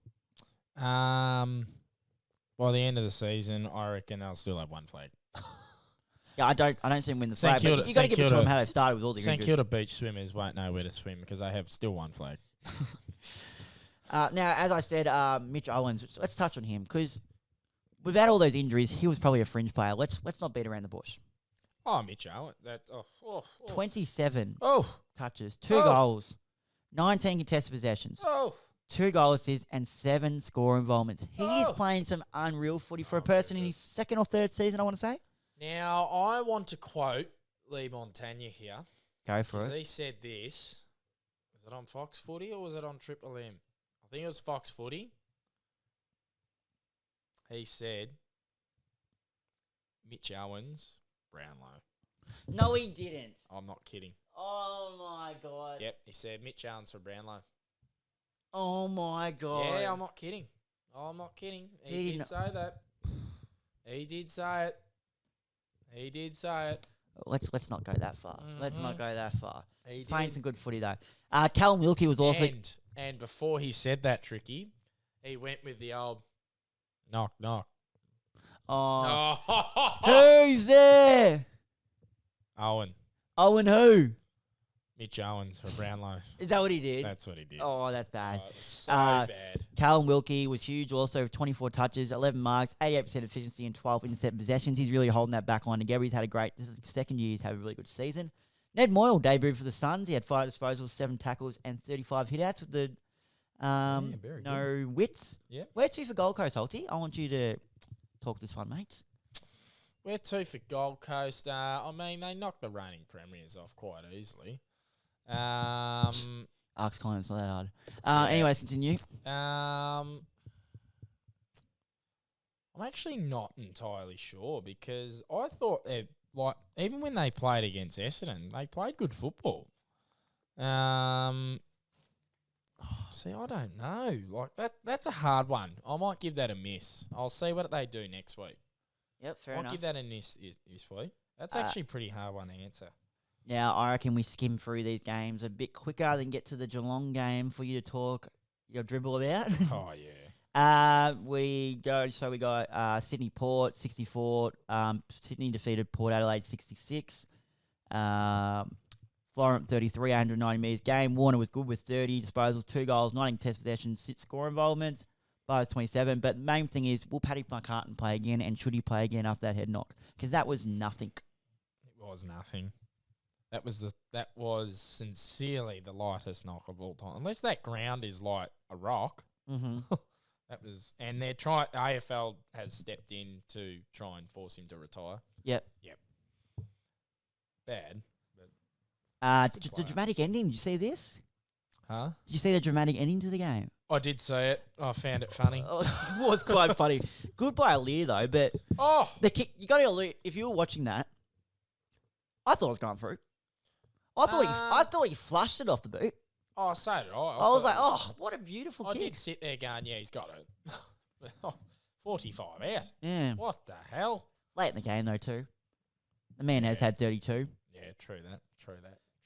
By the end of the season, I reckon they'll still have 1 flag. Yeah, I don't see him win the flag, but you got to give it to them how they've started with all the injuries. St Kilda beach swimmers won't know where to swim because they have still 1 flag. Now, as I said, Mitch Owens, let's touch on him because without all those injuries, he was probably a fringe player. Let's not beat around the bush. Oh, Mitch Owens. 27 touches, 2 Oh. goals, 19 contested possessions, Oh. 2 goal assists, and 7 score involvemements. He is Oh. playing some unreal footy for a person in his 2nd or 3rd season, I want to say. Now, I want to quote Lee Montagna here. Go for Because it. he said this. Was it on Fox Footy or was it on Triple M? I think it was Fox Footy. He said, Mitch Owens, Brownlow. No, he didn't. I'm not kidding. Oh, my God. Yep, he said Mitch Owens for Brownlow. Oh, my God. Yeah, I'm not kidding. I'm not kidding. He He did did say that. He did say it. He did say it. Let's not go that far. Let's not go that far. He Playing did. some good footy, though. Callum Wilkie was also... And before he said that, Tricky, he went with the old knock, knock. Oh. Oh. Who's there? Owen. Owen who? Mitch Owens for Brownlow. Is that what he did? That's what he did. Oh, that's bad. Oh, it was so Uh, bad. Callum Wilkie was huge also, with 24 touches, 11 marks, 88% efficiency, and 12 intercept possessions. He's really holding that back line together. He's had this is the 2nd year he's had a really good season. Ned Moyle debuted for the Suns. He had 5 disposals, 7 tackles, and 35 hitouts with the very no wits. Yep. Where to for Gold Coast, Holty? I want you to talk this one, mate. Where to for Gold Coast? I mean, they knocked the reigning premiers off quite easily. Arcs Collins, not that hard. Yeah. Anyways, continue. I'm actually not entirely sure because I thought even when they played against Essendon, they played good football. See, I don't know. That's a hard one. I might give that a miss. I'll see what they do next week. Yep, fair I'll enough. give that a miss this week. That's actually a pretty hard one to answer. Now, I reckon we skim through these games a bit quicker than get to the Geelong game for you to talk your dribble about. Oh, yeah. We got Sydney Port 64. Sydney defeated Port Adelaide 66. Florent 33, 190 metres game. Warner was good with 30 disposals, 2 goals, 19 test possessions, 6 score involvement. Bars 27. But the main thing is, will Paddy McCartan play again, and should he play again after that head knock? Because that was nothing. It was nothing. That was sincerely the lightest knock of all time. Unless that ground is like a rock. Mm-hmm. And they're trying. AFL has stepped in to try and force him to retire. Yep. Bad. The dramatic ending. Did you see this? Huh? Did you see the dramatic ending to the game? I did see it. I found it funny. Oh, it was quite funny. Good by Lear though, but Oh, the kick. You got to. If you were watching that, I thought it was going through. I thought he flushed it off the boot. oh, so did I. I was like, oh, what a beautiful I kick. did sit there going, yeah, he's got it. 45 out. Yeah. What the hell? Late in the game though too. The man has had 32. Yeah, true that.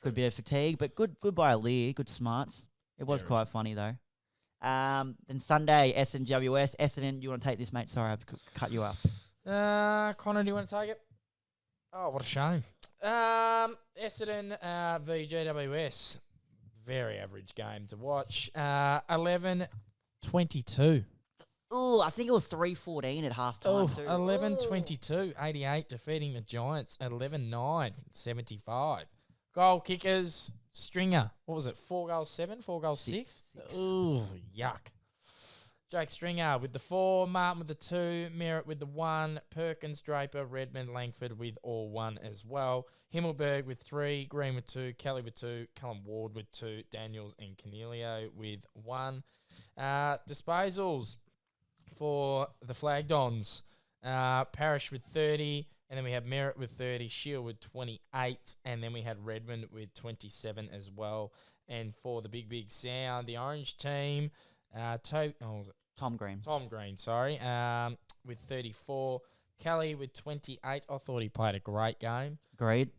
Good bit of fatigue, but good by Lear. Good smarts. It was Yeah, quite funny though. Then Sunday, SNWS. Essendon, you want to take this, mate? Sorry, I've cut you off. Connor, do you want to take it? Oh, what a shame. Essendon v GWS. Very average game to watch. 11-22. Oh, I think it was 3-14 at halftime. too. 11-22. 88 defeating the Giants. 11-9. 75. Goal kickers. Stringer. What was it? 4 goals 7? 4 goals 6? Six. Ooh, yuck. Jake Stringer with the 4, Martin with the 2, Merritt with the 1, Perkins, Draper, Redmond, Langford with all 1 as well. Himmelberg with 3, Green with 2, Kelly with 2, Callum Ward with 2, Daniels and Cornelio with 1. Disposals for the Flag Dons. Parrish with 30, and then we have Merritt with 30, Shield with 28, and then we had Redmond with 27 as well. And for the Big Sound, the Orange team, Tom Green. Tom Green, sorry, with 34. Kelly with 28. I thought he played a great game. Great.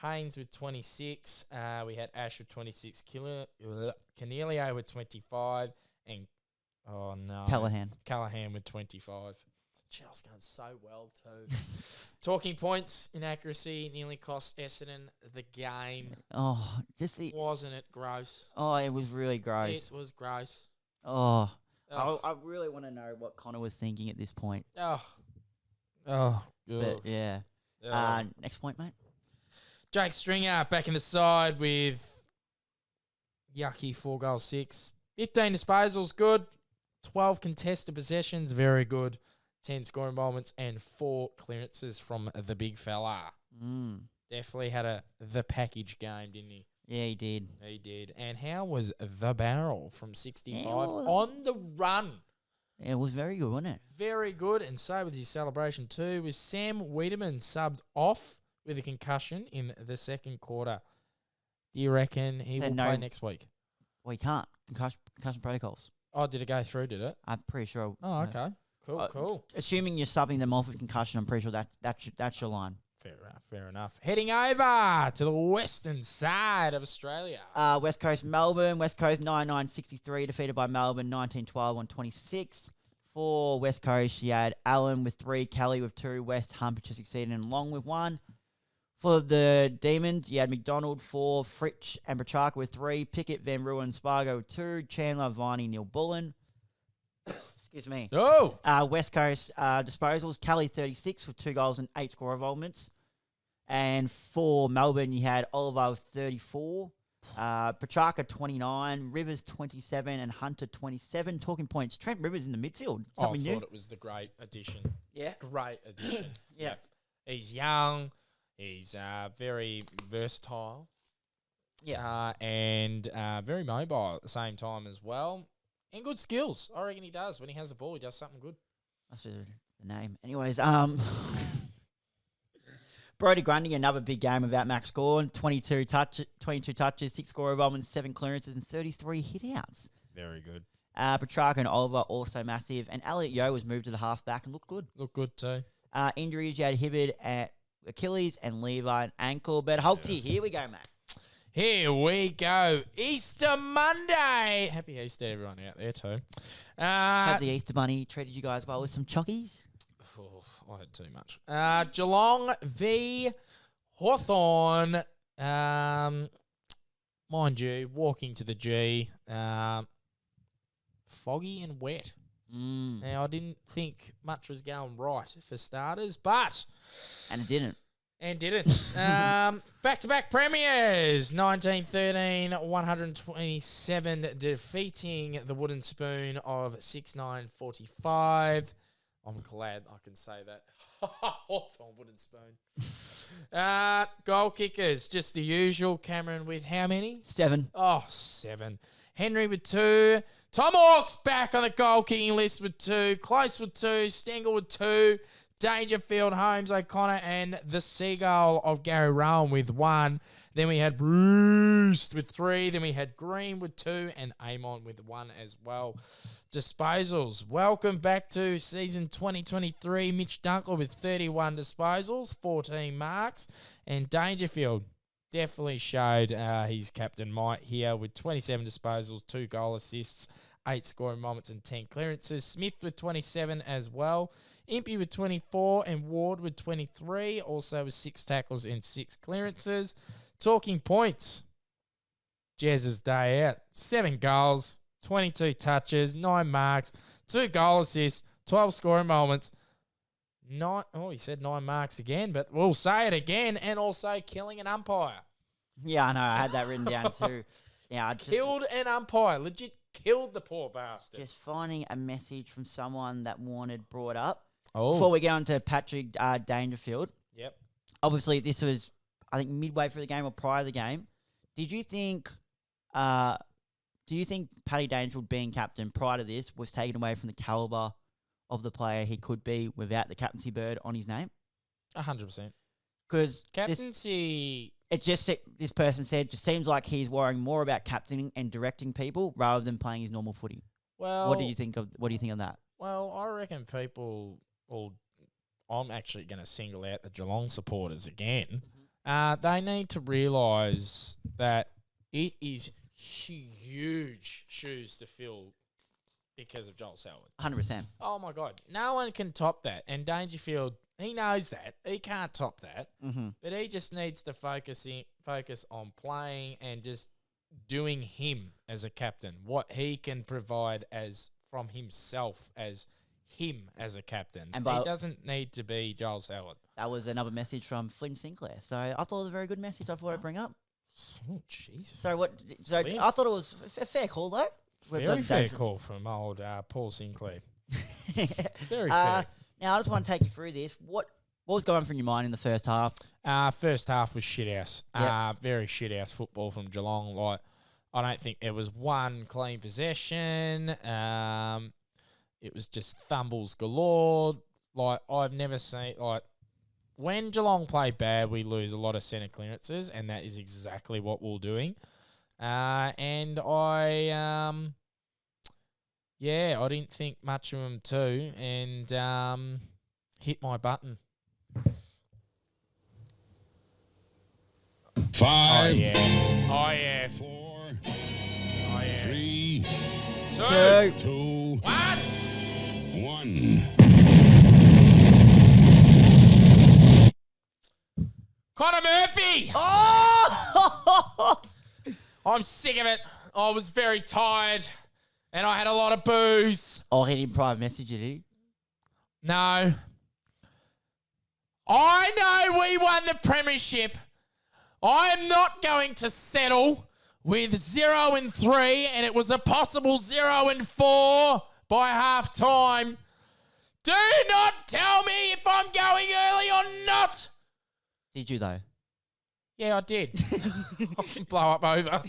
Haynes with 26. We had Ash with 26. Cornelio with 25. And, Callahan with 25. Chelsea's going so well too. Talking points, inaccuracy, nearly cost Essendon the game. Oh, Wasn't it gross? Oh, it was really gross. It was gross. Oh. I really want to know what Connor was thinking at this point. But yeah. Next point, mate. Jake Stringer back in the side with yucky 4 goals, 6. 15 disposals, good. 12 contested possessions, very good. 10 scoring moments and 4 clearances from the big fella. Definitely had the package game, didn't he? Yeah, he did. He did. And how was the barrel from 65 on the run? It was very good, wasn't it? Very good. And so was his celebration too. With Sam Wiedemann subbed off with a concussion in the second quarter. Do you reckon he will play next week? Well, he can't. Concussion protocols. Oh, did it go through, did it? I'm pretty sure. Oh, okay. Cool. Assuming you're subbing them off with concussion, I'm pretty sure that's your line. Fair enough. Heading over to the western side of Australia. West Coast, Melbourne. West Coast 99-63, defeated by Melbourne 19-12 on 26. For West Coast, you had Allen with 3, Kelly with 2, West Humpage succeeded and Long with 1. For the Demons, you had McDonald 4, Fritsch and Brachaka with 3, Pickett, Van Ruin, Spargo with 2, Chandler, Viney, Neil Bullen. Excuse me. Oh! West Coast disposals, Kelly 36 with 2 goals and 8 score involvements. And for Melbourne, you had Oliver with 34, Brachaka 29, Rivers 27, and Hunter 27. Talking points, Trent Rivers in the midfield. I thought it was the great addition. Yeah. Great addition. Yeah. He's young. He's very versatile. Yeah. And very mobile at the same time as well. And good skills. I reckon he does. When he has the ball, he does something good. That's the name. Anyways, Brodie Grundy, another big game without Max Gawn. 22 touches, 6 score involvements, 7 clearances, and 33 hitouts. Very good. Petrarca and Oliver also massive. And Elliot Yeo was moved to the half-back and looked good. Looked good too. Injuries, you had Hibbard at Achilles and Levi and ankle. But Holty, here we go, mate. Here we go. Easter Monday. Happy Easter, everyone out there too. Hope the Easter Bunny treated you guys well with some chockies. Oh, I had too much. Geelong v Hawthorn. Mind you, walking to the G. Foggy and wet. Now, I didn't think much was going right for starters, but... And it didn't. Back-to-back premiers. 1913, 127, defeating the Wooden Spoon of 6-9-45. I'm glad I can say that. Hawthorn Wooden Spoon. Goal kickers, just the usual. Cameron with how many? 7. Oh, 7. Henry with 2. Tom Hawks back on the goal kicking list with 2. Close with 2. Stengel with 2. Dangerfield, Holmes, O'Connor, and the Seagull of Gary Rowan with 1. Then we had Bruce with 3. Then we had Green with 2 and Amon with 1 as well. Disposals. Welcome back to season 2023. Mitch Dunkel with 31 disposals, 14 marks. And Dangerfield definitely showed his captain might here with 27 disposals, 2 goal assists, 8 scoring moments and 10 clearances. Smith with 27 as well. Impey with 24 and Ward with 23, also with 6 tackles and 6 clearances. Talking points. Jez's day out. 7 goals, 22 touches, 9 marks, 2 goal assists, 12 scoring moments. He said 9 marks again, but we'll say it again, and also killing an umpire. Yeah, I know. I had that written down too. Yeah, Killed an umpire. Legit killed the poor bastard. Just finding a message from someone that wanted brought up. Oh. Before we get on to Patrick Dangerfield. Yep. Obviously, this was, I think, midway through the game or prior to the game. Did you think... do you think Paddy Dangerfield being captain prior to this was taken away from the calibre of the player he could be without the captaincy bird on his name? 100%. Because captaincy... this person said, just seems like he's worrying more about captaining and directing people rather than playing his normal footy. Well, what do you think of that? Well, I reckon people will... I'm actually going to single out the Geelong supporters again. They need to realise that it is huge shoes to fill because of Joel Selwood. 100%. Oh, my God. No one can top that. And Dangerfield, he knows that. He can't top that. Mm-hmm. But he just needs to focus on playing and just doing him as a captain, what he can provide from himself as him as a captain. And he doesn't need to be Joel Selwood. That was another message from Flynn Sinclair. So I thought it was a very good message I thought I'd bring up. Oh, Jesus. So I thought it was a fair call, though. Very fair call from old Paul Sinclair. Very fair. Now, I just want to take you through this. What was going on through your mind in the first half? First half was shithouse. Yep. Very shithouse football from Geelong. Like, I don't think there was one clean possession. It was just thumbles galore. Like, I've never seen... Like, when Geelong play bad, we lose a lot of centre clearances, and that is exactly what we're doing. And I didn't think much of them too, and hit my button. 5. Oh yeah. 4. Oh yeah. 3. 2. 2. 1. Connor Murphy! Oh! I'm sick of it. I was very tired, and I had a lot of booze. Oh, he didn't private message it, did he? No. I know we won the premiership. I am not going to settle with 0-3, and it was a possible 0-4 by half time. Do not tell me if I'm going early or not. Did you, though? Yeah, I did. Blow up over.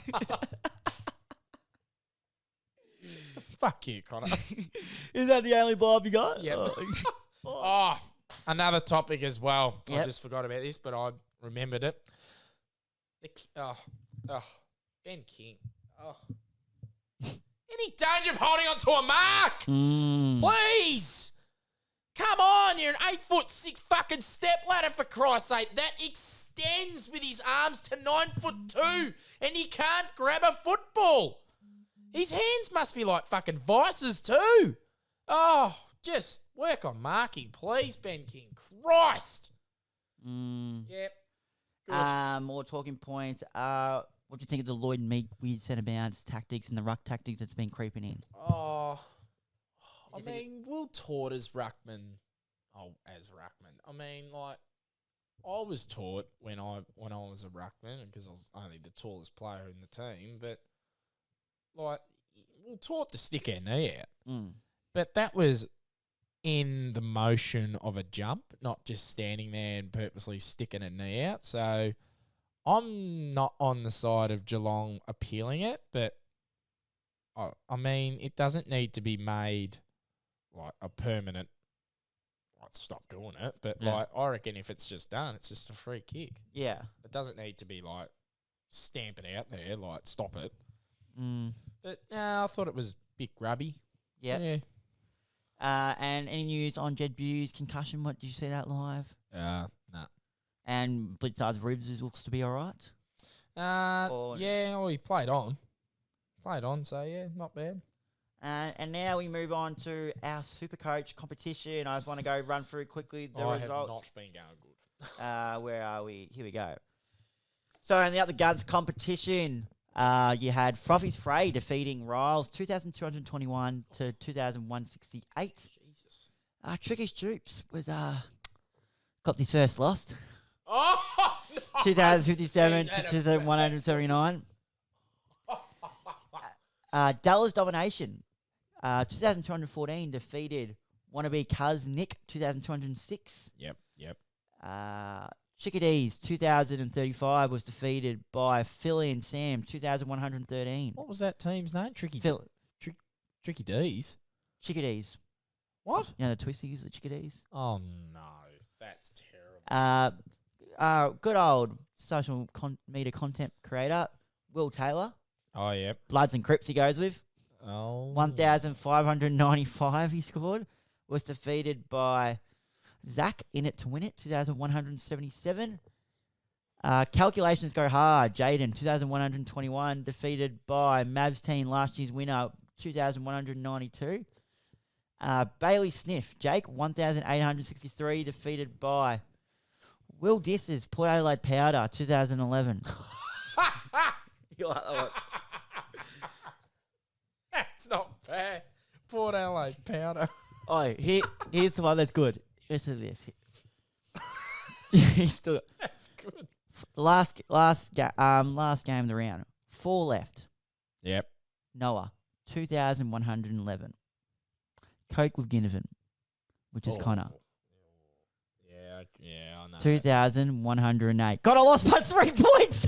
Fuck you, Connor. Is that the only bob you got? Yep. Oh, another topic as well. Yep. I just forgot about this, but I remembered it. Ben King. Oh. Any danger of holding on to a mark? Please. Come on, you're an 8'6" fucking step ladder, for Christ's sake. That extends with his arms to 9'2", and he can't grab a football. His hands must be like fucking vices too. Oh, just work on marking, please, Ben King. Christ. Yep. Good. More talking points. What do you think of the Lloyd Meek weird centre bounce tactics and the ruck tactics that's been creeping in? Oh, I mean, Will taught as ruckman. Oh, as ruckman. I mean, like, I was taught when I was a ruckman, because I was only the tallest player in the team, but like, we were taught to stick our knee out. But that was in the motion of a jump, not just standing there and purposely sticking a knee out. So I'm not on the side of Geelong appealing it, but I mean, it doesn't need to be made like a permanent, like, stop doing it. But like, I reckon if it's just done, it's just a free kick. Yeah. It doesn't need to be like stamp it out there, like stop it. But I thought it was a bit grubby. Yep. Yeah. And any news on Jed Bew's concussion? What, did you see that live? Nah. And Blitzard's ribs looks to be all right. He played on. So yeah, not bad. And now we move on to our Supercoach competition. I just want to go run through quickly the results. have not been going good. Where are we? Here we go. So in the Up the Guns competition, you had Frothy's Frey defeating Riles 2,221 to 2,168. Jesus. Tricky's Jukes was got his first loss. Oh, no. 2,057 to 2,179. Dallas Domination, 2214 defeated wannabe Cuz Nick, 2206. Yep. Chickadees, 2035 was defeated by Philly and Sam, 2113. What was that team's name? Tricky D's. Chickadees. What? You know the Twisties, the Chickadees? Oh, no. That's terrible. Good old social media content creator, Will Taylor. Oh, yeah. Bloods and Crips he goes with. Oh. 1,595 he scored. Was defeated by Zach in it to win it, 2,177. Calculations go hard. Jaden, 2,121, defeated by Mavs team, last year's winner, 2,192. Bailey Sniff, Jake, 1,863, defeated by Will Disses, Port Adelaide Powder, 2011. You like that one? That's not bad. Port Adelaide Powder. Oh, here's the one that's good. Listen to this. He's still That's good. last game of the round. 4 left. Yep. Noah, 2,111. Coke with Ginnivan, which is Connor. Yeah, I know. 2,108. God, I lost by 3 points.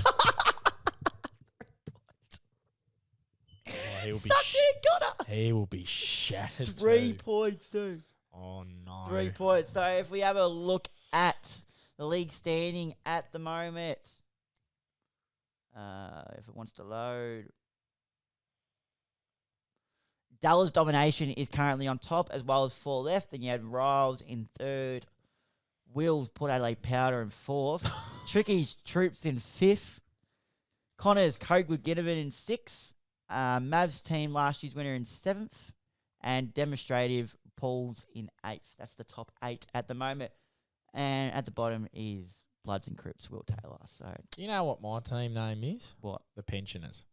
He'll be Suck it, Connor. He will be shattered. 3 too. points too. Oh no. 3 points. So if we have a look at the league standing at the moment, if it wants to load, Dallas Domination is currently on top, as well as 4 left. Then you had Riles in 3rd, Wills, Port Adelaide Powder in 4th, Tricky's Troops in 5th, Connor's Coke with Ginnivan in 6th, Mavs team, last year's winner, in 7th, and Demonstrative Paul's in 8th. That's the top 8 at the moment. And at the bottom is Bloods and Crips, Will Taylor. So You know what my team name is? what? The Pensioners.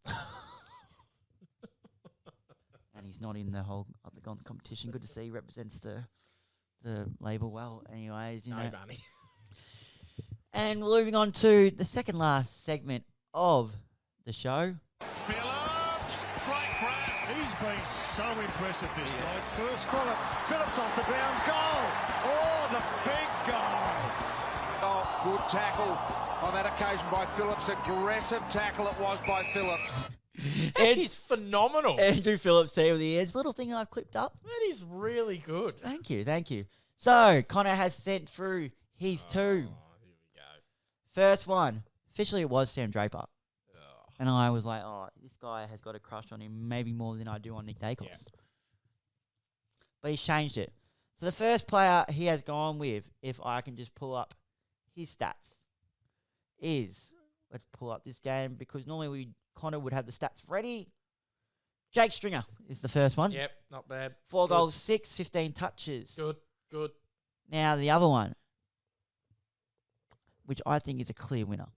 And he's not in the whole of the competition. Good to see he represents the label well. Anyways, you know. Bunny. And moving on to the second last segment of the show. Phillips, great grab. He's been so impressive, this bloke. First spot, Phillips off the ground, goal! Oh, the big goal! Oh, good tackle on that occasion by Phillips. Aggressive tackle it was by Phillips. That is phenomenal. Andrew Phillips, team of the edge. Little thing I've clipped up. That is really good. Thank you. So, Connor has sent through his 2. Here we go. First one. Officially, it was Sam Draper. And I was like, oh, this guy has got a crush on him, maybe more than I do on Nick Dacos. Yeah. But he's changed it. So the first player he has gone with, if I can just pull up his stats, is, let's pull up this game, because normally Connor would have the stats ready. Jake Stringer is the first one. Yep, not bad. 4 Good. goals, 6, 15 touches. Good. Now the other one, which I think is a clear winner.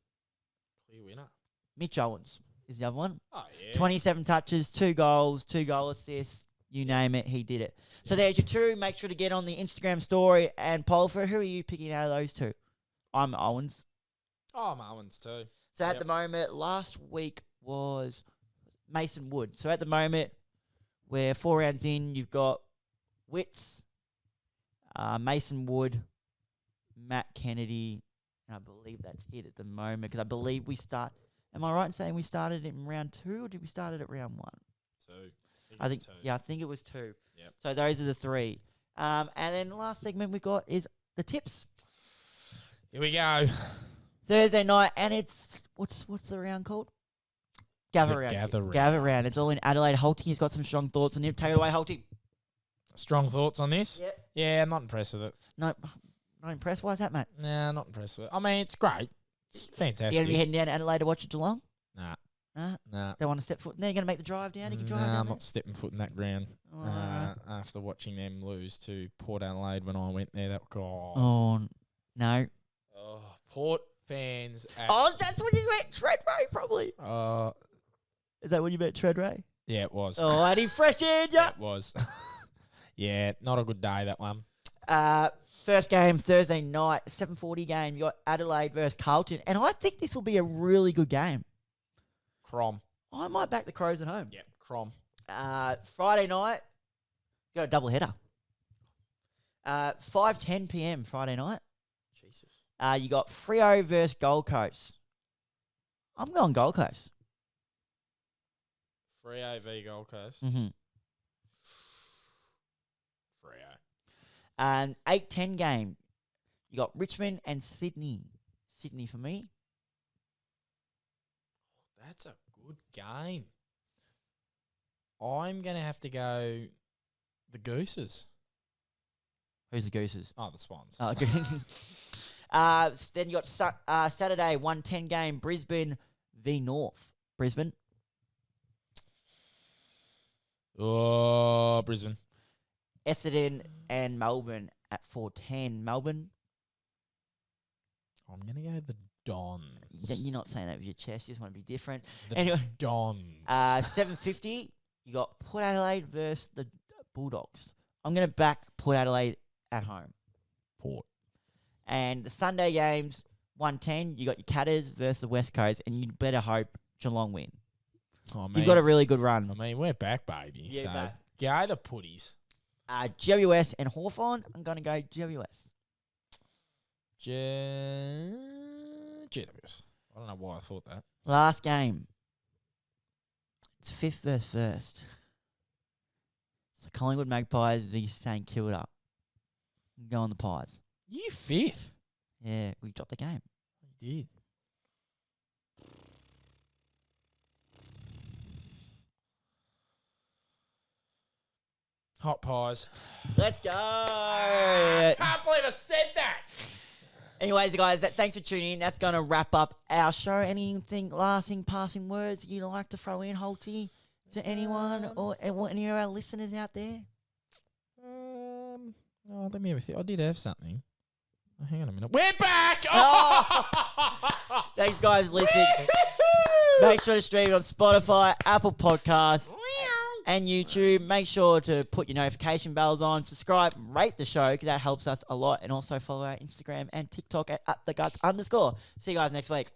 Clear winner. Mitch Owens is the other one. Oh, yeah. 27 touches, 2 goals, 2 goal assists, you name it, he did it. So there's your 2. Make sure to get on the Instagram story and poll for who are you picking out of those 2. I'm Owens. Oh, Marwins too. So at Yep. the moment, last week was Mason Wood. So at the moment, we're 4 rounds in. You've got Witts, Mason Wood, Matt Kennedy, and I believe that's it at the moment, because I believe we start. Am I right in saying we started it in round 2, or did we start it at round 1? 2. I think, 2. yeah, I think it was 2. Yep. So those are the 3. And then the last segment we got is the tips. Here we go. Thursday night, and it's what's the round called? Gather The round. gather round. Gather round. It's all in Adelaide. Holty has got some strong thoughts on it. Take it away, Holty. Strong thoughts on this? Yep. Yeah, I'm not impressed with it. No, not impressed. Why is that, mate? Nah, not impressed with it. I mean, it's great. It's You fantastic. going to be heading down to Adelaide to watch it Geelong? Nah. Don't want to step foot in there? You're going to make the drive down? You can drive down I'm there? not stepping foot in that ground. Alright. After watching them lose to Port Adelaide when I went there, that God. Oh, no. Oh, Port fans. Oh, that's when you met Treadray, probably. Is that when you met Treadray? Yeah, it was. Oh, and he fresh aired ya. It was. Yeah, not a good day, that one. First game, Thursday night, 7:40 game. You got Adelaide versus Carlton. And I think this will be a really good game. Crom. I might back the Crows at home. Yep, Crom. Friday night, got a double header. 5:10 p.m. Friday night. Jesus. You got Freo versus Gold Coast. I'm going Gold Coast. Freo v Gold Coast. Mm-hmm. Freo. 8:10 game. You got Richmond and Sydney. Sydney for me. That's a good game. I'm going to have to go the Gooses. Who's the Gooses? Oh, the Swans. Oh, okay. Then you got Saturday 1:10 game. Brisbane v North. Brisbane. Oh, Brisbane. Essendon and Melbourne at 4:10. Melbourne. I'm going to go the Dons. You're not saying that with your chest. You just want to be different. The Anyway, Dons. 7:50. You got Port Adelaide versus the Bulldogs. I'm going to back Port Adelaide at home. Port. And the Sunday games, 1:10. You got your Catters versus the West Coast, and you better hope Geelong win. Oh, You've got a really good run. I mean, we're back, baby. Yeah, so back. go the Putties. GWS and Hawthorn. I'm going to go GWS. GWS. I don't know why I thought that. Last game. It's 5th versus 1st. So Collingwood Magpies v St Kilda. Go on the Pies. You 5th. Yeah, we dropped the game. You did. Hot pies. Let's go. I can't believe I said that. Anyways, guys, thanks for tuning in. That's going to wrap up our show. Anything lasting, passing words you'd like to throw in, Holty, to anyone or any of our listeners out there? Oh, let me have a think. I did have something. Oh, hang on a minute. We're back. Oh! Thanks, guys, for listening. Make sure to stream it on Spotify, Apple Podcasts, and YouTube. Make sure to put your notification bells on, subscribe, rate the show because that helps us a lot, and also follow our Instagram and TikTok at @theguts_. See you guys next week.